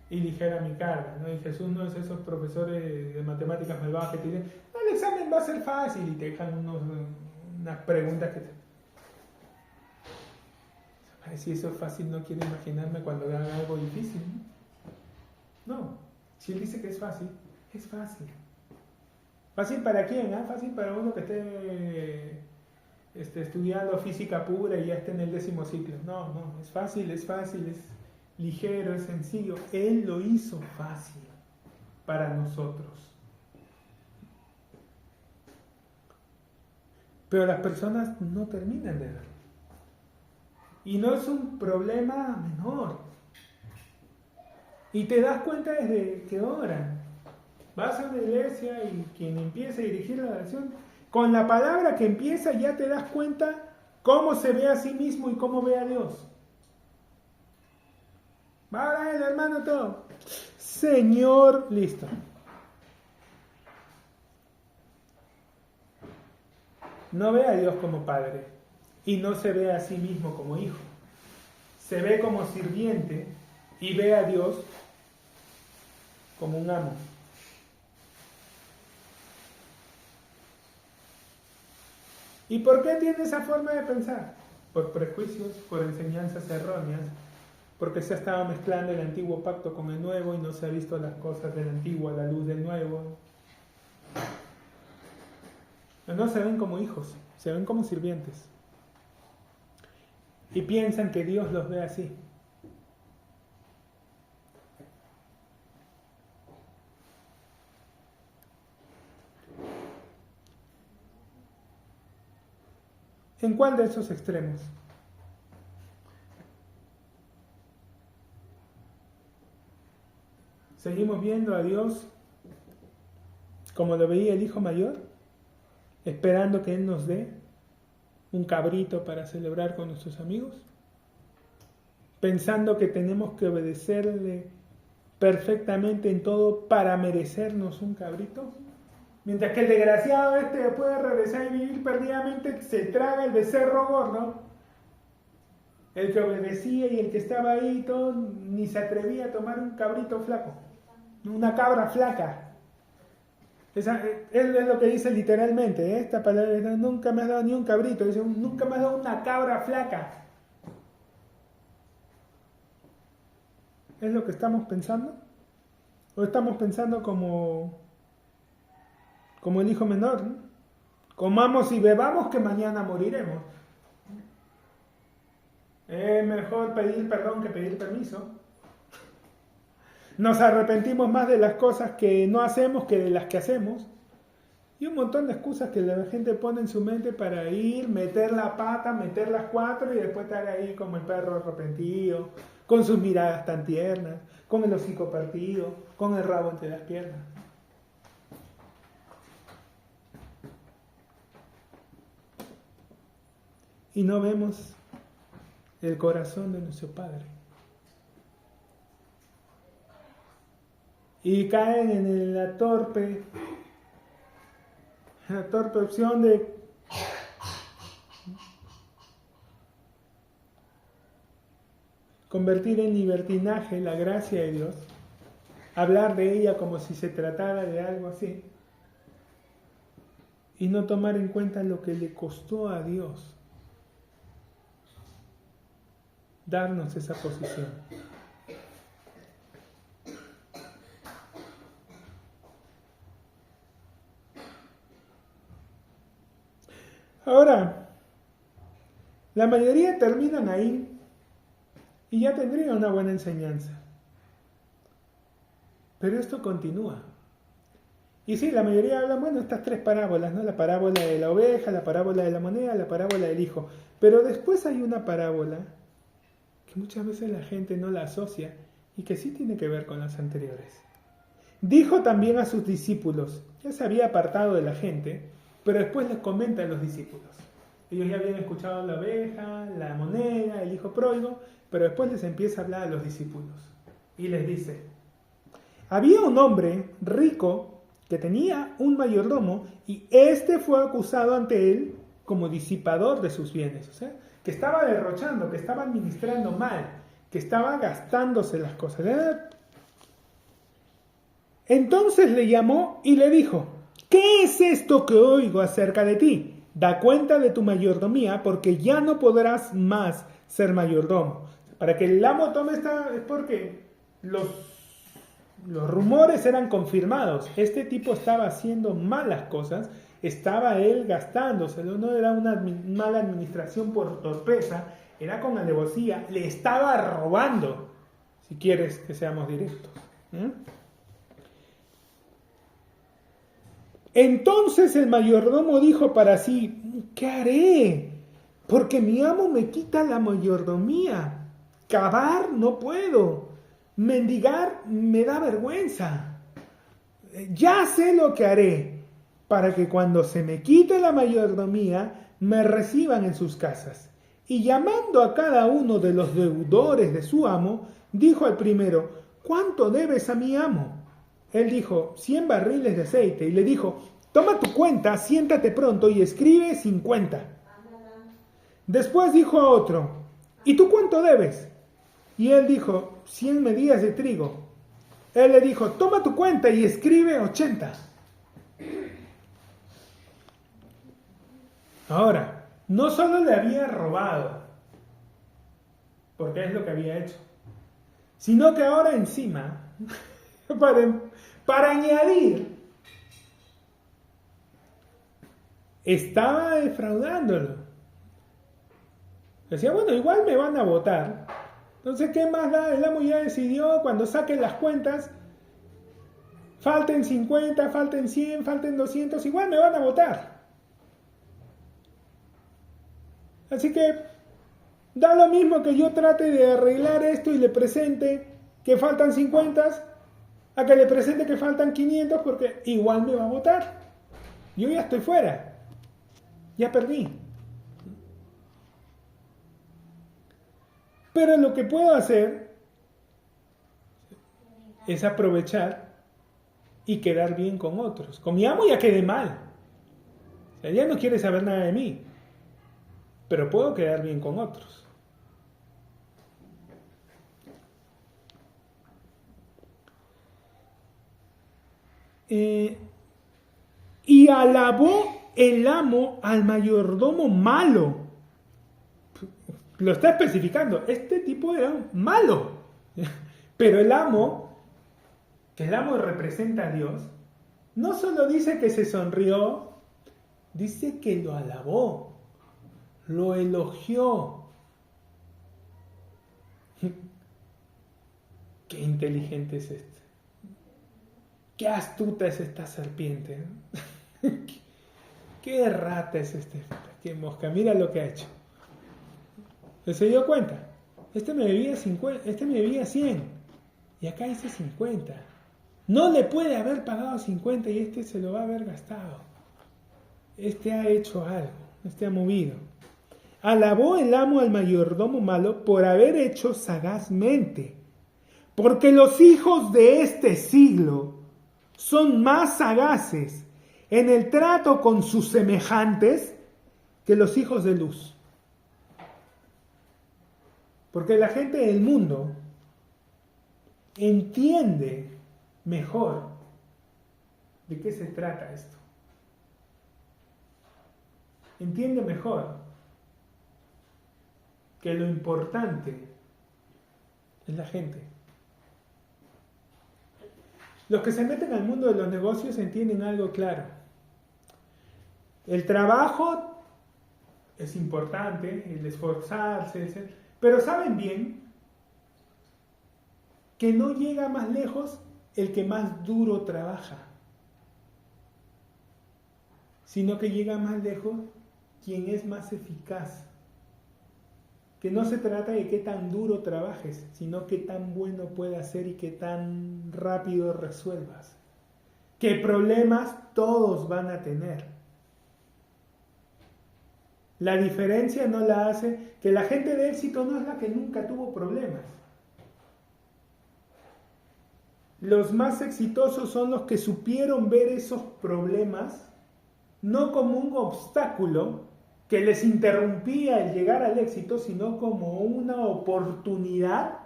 Y ligera mi carga, ¿no? Y Jesús no es esos profesores de matemáticas malvados que te dicen, no, el examen va a ser fácil y te dejan unas preguntas que te... Ay, si eso es fácil, no quiero imaginarme cuando haga algo difícil. No, si él dice que es fácil, es fácil. ¿Fácil para quién? Fácil para uno que esté estudiando física pura y ya esté en el 10º ciclo. No, es fácil, es ligero, es sencillo. Él lo hizo fácil para nosotros. Pero las personas no terminan de verlo. Y no es un problema menor. Y te das cuenta desde que oran. Vas a una iglesia y quien empieza a dirigir la oración, con la palabra que empieza ya te das cuenta cómo se ve a sí mismo y cómo ve a Dios. Va a orar el hermano todo. Señor, listo. No ve a Dios como padre y no se ve a sí mismo como hijo. Se ve como sirviente y ve a Dios como un amo. ¿Y por qué tiene esa forma de pensar? Por prejuicios, por enseñanzas erróneas, porque se ha estado mezclando el antiguo pacto con el nuevo y no se ha visto las cosas del antiguo a la luz del nuevo. No se ven como hijos, se ven como sirvientes. Y piensan que Dios los ve así. ¿En cuál de esos extremos? ¿Seguimos viendo a Dios como lo veía el hijo mayor? Esperando que Él nos dé un cabrito para celebrar con nuestros amigos. Pensando que tenemos que obedecerle perfectamente en todo para merecernos un cabrito. Mientras que el desgraciado después de regresar y vivir perdidamente se traga el becerro gordo. El que obedecía y el que estaba ahí todo ni se atrevía a tomar un cabrito flaco. Una cabra flaca. Él es lo que dice literalmente. Esta palabra, nunca me has dado ni un cabrito. Dice, nunca me has dado una cabra flaca. ¿Es lo que estamos pensando? ¿O estamos pensando como el hijo menor, ¿no? Comamos y bebamos que mañana moriremos? Es mejor pedir perdón que pedir permiso. Nos arrepentimos más de las cosas que no hacemos que de las que hacemos. Y un montón de excusas que la gente pone en su mente para ir, meter la pata, meter las 4 y después estar ahí como el perro arrepentido, con sus miradas tan tiernas, con el hocico partido, con el rabo entre las piernas. Y no vemos el corazón de nuestro Padre. Y caen en la torpe opción de convertir en libertinaje la gracia de Dios, hablar de ella como si se tratara de algo así, y no tomar en cuenta lo que le costó a Dios darnos esa posición. Ahora, la mayoría terminan ahí y ya tendrían una buena enseñanza. Pero esto continúa. Y sí, la mayoría habla, bueno, estas tres parábolas, ¿no? La parábola de la oveja, la parábola de la moneda, la parábola del hijo. Pero después hay una parábola que muchas veces la gente no la asocia y que sí tiene que ver con las anteriores. Dijo también a sus discípulos, ya se había apartado de la gente, pero después les comenta a los discípulos. Ellos ya habían escuchado la oveja, la moneda, el hijo pródigo, pero después les empieza a hablar a los discípulos. Y les dice, había un hombre rico que tenía un mayordomo y este fue acusado ante él como disipador de sus bienes. O sea, que estaba derrochando, que estaba administrando mal, que estaba gastándose las cosas. Entonces le llamó y le dijo, ¿qué es esto que oigo acerca de ti? Da cuenta de tu mayordomía porque ya no podrás más ser mayordomo. Para que el amo tome esta es porque los rumores eran confirmados. Este tipo estaba haciendo malas cosas, estaba él gastándoselo, no era una mala administración por torpeza, era con alevosía, le estaba robando, si quieres que seamos directos. Entonces el mayordomo dijo para sí, ¿qué haré? Porque mi amo me quita la mayordomía. Cavar no puedo. Mendigar me da vergüenza. Ya sé lo que haré para que cuando se me quite la mayordomía me reciban en sus casas. Y llamando a cada uno de los deudores de su amo, dijo al primero, ¿cuánto debes a mi amo? Él dijo, 100 barriles de aceite. Y le dijo, toma tu cuenta, siéntate pronto y escribe 50. Después dijo a otro, ¿y tú cuánto debes? Y él dijo, 100 medidas de trigo. Él le dijo, toma tu cuenta y escribe 80. Ahora, no solo le había robado, porque es lo que había hecho, sino que ahora encima, para añadir, estaba defraudándolo. Decía, bueno, igual me van a votar. Entonces, ¿qué más da? El amo ya decidió, cuando saquen las cuentas, falten 50, falten 100, falten 200, igual me van a votar. Así que da lo mismo que yo trate de arreglar esto y le presente que faltan 50, a que le presente que faltan 500, porque igual me va a votar. Yo ya estoy fuera. Ya perdí. Pero lo que puedo hacer es aprovechar y quedar bien con otros. Con mi amo ya quedé mal. O sea, ya no quiere saber nada de mí. Pero puedo quedar bien con otros. Y alabó el amo al mayordomo malo. Lo está especificando. Este tipo era malo. Pero el amo, que el amo representa a Dios, no solo dice que se sonrió, dice que lo alabó, lo elogió. Qué inteligente es este. Qué astuta es esta serpiente. Qué rata es este. Qué mosca. Mira lo que ha hecho. Se dio cuenta. Este me debía 50, este me debía 100. Y acá dice 50. No le puede haber pagado 50 y este se lo va a haber gastado. Este ha hecho algo. Este ha movido. Alabó el amo al mayordomo malo por haber hecho sagazmente. Porque los hijos de este siglo son más sagaces en el trato con sus semejantes que los hijos de luz. Porque la gente del mundo entiende mejor de qué se trata esto. entiende mejor que lo importante es la gente. Los que se meten al mundo de los negocios entienden algo claro. El trabajo es importante, el esforzarse, pero saben bien que no llega más lejos el que más duro trabaja, sino que llega más lejos quien es más eficaz. Que no se trata de qué tan duro trabajes, sino qué tan bueno puedas ser y qué tan rápido resuelvas. ¿Qué problemas todos van a tener? La diferencia no la hace que la gente de éxito no es la que nunca tuvo problemas. Los más exitosos son los que supieron ver esos problemas no como un obstáculo que les interrumpía el llegar al éxito, sino como una oportunidad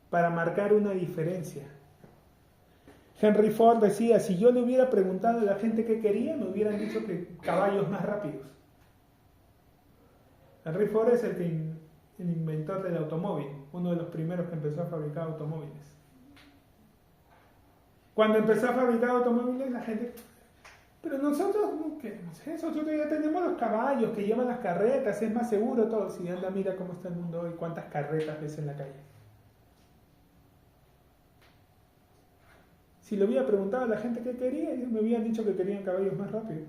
para marcar una diferencia. Henry Ford decía, si yo le hubiera preguntado a la gente qué quería, me hubieran dicho que caballos más rápidos. Henry Ford es el inventor del automóvil, uno de los primeros que empezó a fabricar automóviles. Cuando empezó a fabricar automóviles, la gente... Pero nosotros, ¿qué es eso? Nosotros ya tenemos los caballos que llevan las carretas, es más seguro todo. Si anda, mira cómo está el mundo hoy, cuántas carretas ves en la calle. Si le hubiera preguntado a la gente qué quería, ellos me hubieran dicho que querían caballos más rápidos.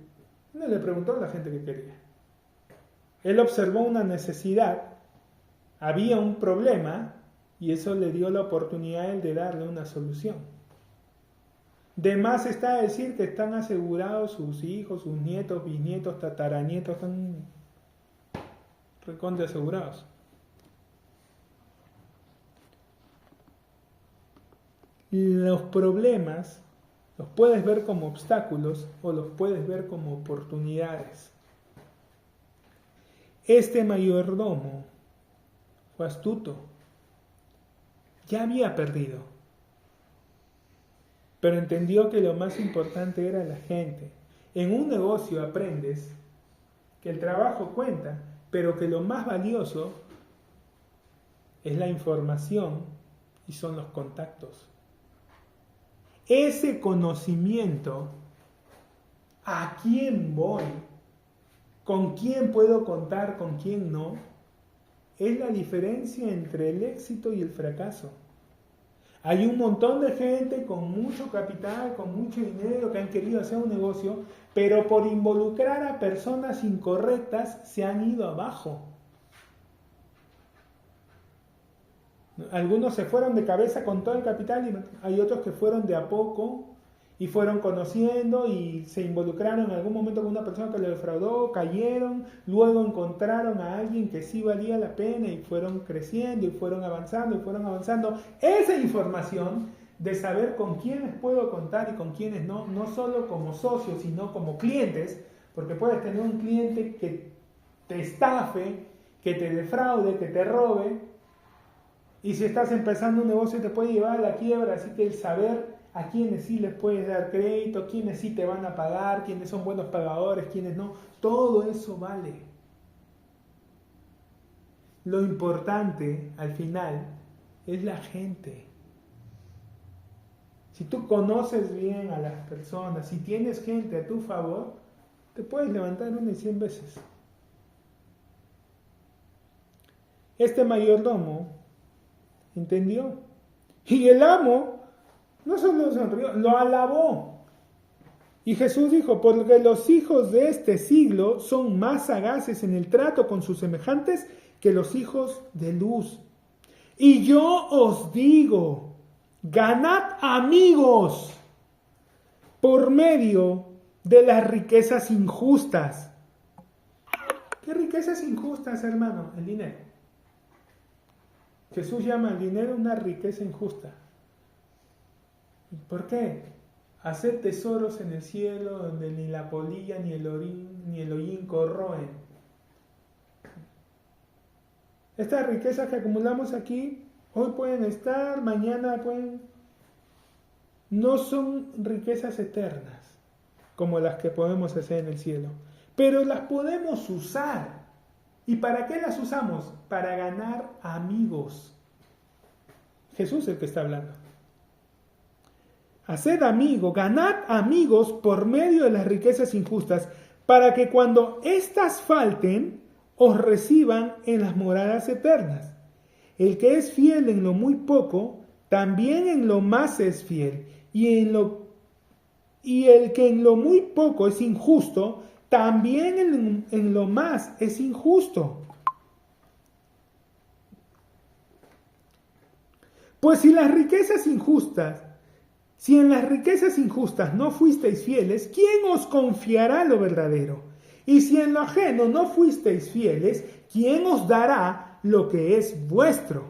No le preguntó a la gente qué quería. Él observó una necesidad, había un problema, y eso le dio la oportunidad a él de darle una solución. De más está decir que están asegurados sus hijos, sus nietos, bisnietos, tataranietos, están recontra asegurados. Los problemas los puedes ver como obstáculos o los puedes ver como oportunidades. Este mayordomo fue astuto, ya había perdido. Pero entendió que lo más importante era la gente. En un negocio aprendes que el trabajo cuenta, pero que lo más valioso es la información y son los contactos. Ese conocimiento, a quién voy, con quién puedo contar, con quién no, es la diferencia entre el éxito y el fracaso. Hay un montón de gente con mucho capital, con mucho dinero que han querido hacer un negocio, pero por involucrar a personas incorrectas se han ido abajo. Algunos se fueron de cabeza con todo el capital y hay otros que fueron de a poco y fueron conociendo y se involucraron en algún momento con una persona que lo defraudó, cayeron, luego encontraron a alguien que sí valía la pena y fueron creciendo y fueron avanzando y fueron avanzando. Esa información de saber con quiénes puedo contar y con quiénes no, no solo como socios, sino como clientes, porque puedes tener un cliente que te estafe, que te defraude, que te robe, y si estás empezando un negocio te puede llevar a la quiebra, así que el saber a quiénes sí les puedes dar crédito, quiénes sí te van a pagar, quiénes son buenos pagadores, quiénes no, todo eso vale. Lo importante al final es la gente. Si tú conoces bien a las personas, si tienes gente a tu favor, te puedes levantar una y 100 veces. Este mayordomo entendió. Y el amo no solo sonrió, lo alabó. Y Jesús dijo, porque los hijos de este siglo son más sagaces en el trato con sus semejantes que los hijos de luz. Y yo os digo, ganad amigos por medio de las riquezas injustas. ¿Qué riquezas injustas, hermano? El dinero. Jesús llama al dinero una riqueza injusta. ¿Por qué? Hacer tesoros en el cielo donde ni la polilla ni el hollín corroen. Estas riquezas que acumulamos aquí, hoy pueden estar, mañana pueden... No son riquezas eternas. como las que podemos hacer en el cielo, pero las podemos usar. ¿Y para qué las usamos? Para ganar amigos. Jesús es el que está hablando. Haced amigos, ganad amigos por medio de las riquezas injustas, para que cuando éstas falten, os reciban en las moradas eternas. El que es fiel en lo muy poco, también en lo más es fiel. Y el que en lo muy poco es injusto, también en lo más es injusto. Pues si en las riquezas injustas no fuisteis fieles, ¿quién os confiará lo verdadero? Y si en lo ajeno no fuisteis fieles, ¿quién os dará lo que es vuestro?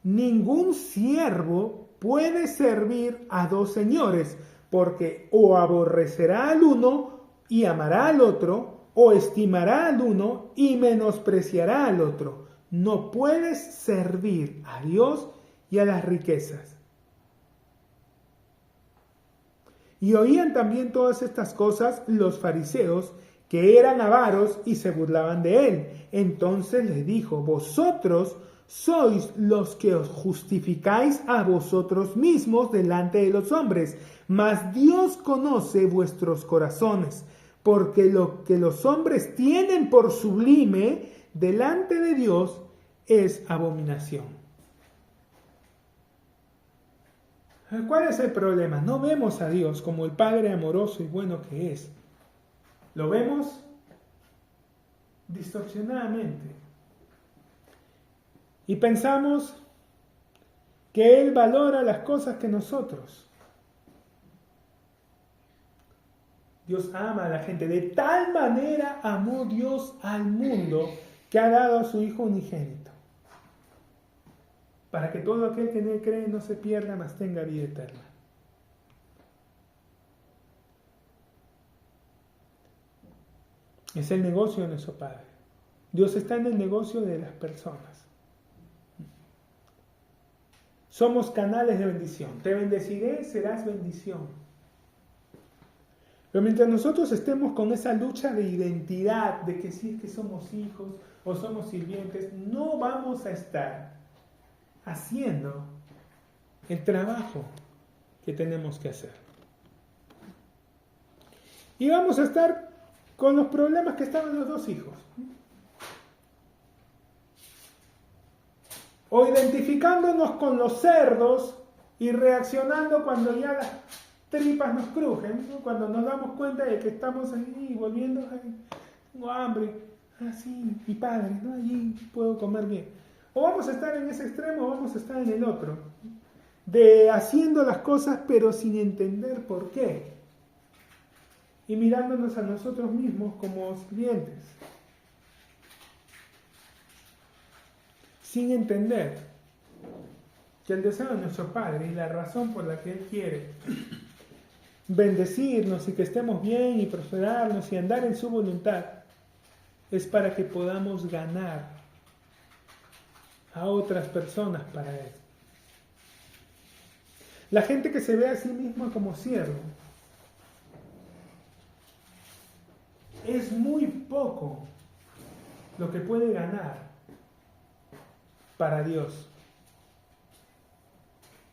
Ningún siervo puede servir a dos señores, porque o aborrecerá al uno y amará al otro, o estimará al uno y menospreciará al otro. No puedes servir a Dios y a las riquezas. Y oían también todas estas cosas los fariseos, que eran avaros y se burlaban de él. Entonces les dijo: vosotros sois los que os justificáis a vosotros mismos delante de los hombres, mas Dios conoce vuestros corazones, porque lo que los hombres tienen por sublime delante de Dios es abominación. ¿Cuál es el problema? No vemos a Dios como el Padre amoroso y bueno que es. Lo vemos distorsionadamente. Y pensamos que Él valora las cosas que nosotros. Dios ama a la gente. De tal manera amó Dios al mundo que ha dado a su Hijo unigénito, para que todo aquel que en Él cree no se pierda, mas tenga vida eterna. Es el negocio de nuestro Padre. Dios está en el negocio de las personas. Somos canales de bendición. Te bendeciré, serás bendición. Pero mientras nosotros estemos con esa lucha de identidad, de que si es que somos hijos o somos sirvientes, no vamos a estar haciendo el trabajo que tenemos que hacer. Y vamos a estar con los problemas que estaban los dos hijos. O identificándonos con los cerdos y reaccionando cuando ya las tripas nos crujen, ¿no? Cuando nos damos cuenta de que estamos ahí volviendo, tengo hambre, sí, mi padre, ¿no? Allí puedo comer bien. O vamos a estar en ese extremo o vamos a estar en el otro, de haciendo las cosas pero sin entender por qué, y mirándonos a nosotros mismos como clientes, sin entender que el deseo de nuestro Padre y la razón por la que Él quiere bendecirnos y que estemos bien y prosperarnos y andar en su voluntad es para que podamos ganar a otras personas para Él. La gente que se ve a sí misma como siervo es muy poco lo que puede ganar para Dios,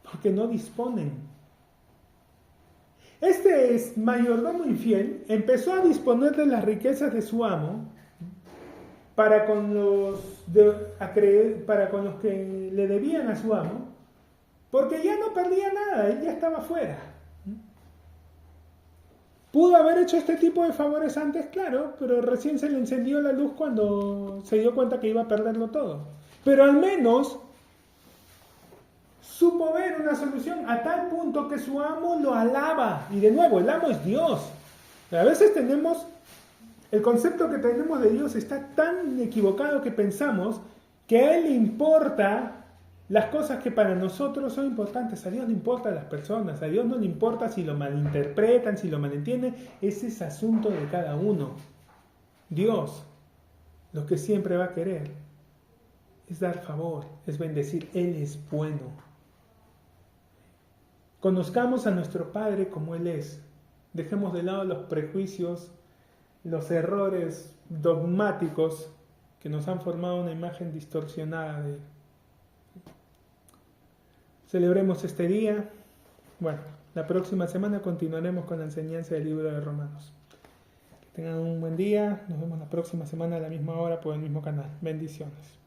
porque no disponen. Este mayordomo infiel empezó a disponer de las riquezas de su amo para con los que le debían a su amo, porque ya no perdía nada, él ya estaba fuera. ¿Pudo haber hecho este tipo de favores antes? Claro, pero recién se le encendió la luz cuando se dio cuenta que iba a perderlo todo. Pero al menos supo ver una solución a tal punto que su amo lo alaba. Y de nuevo, el amo es Dios. A veces el concepto que tenemos de Dios está tan equivocado que pensamos que a Él le importa las cosas que para nosotros son importantes. A Dios le importan las personas, a Dios no le importa si lo malinterpretan, si lo malentienden. Ese es asunto de cada uno. Dios, lo que siempre va a querer es dar favor, es bendecir. Él es bueno. Conozcamos a nuestro Padre como Él es. Dejemos de lado los prejuicios, los errores dogmáticos que nos han formado una imagen distorsionada de él. Celebremos este día. Bueno, la próxima semana continuaremos con la enseñanza del libro de Romanos. Que tengan un buen día. Nos vemos la próxima semana a la misma hora por el mismo canal. Bendiciones.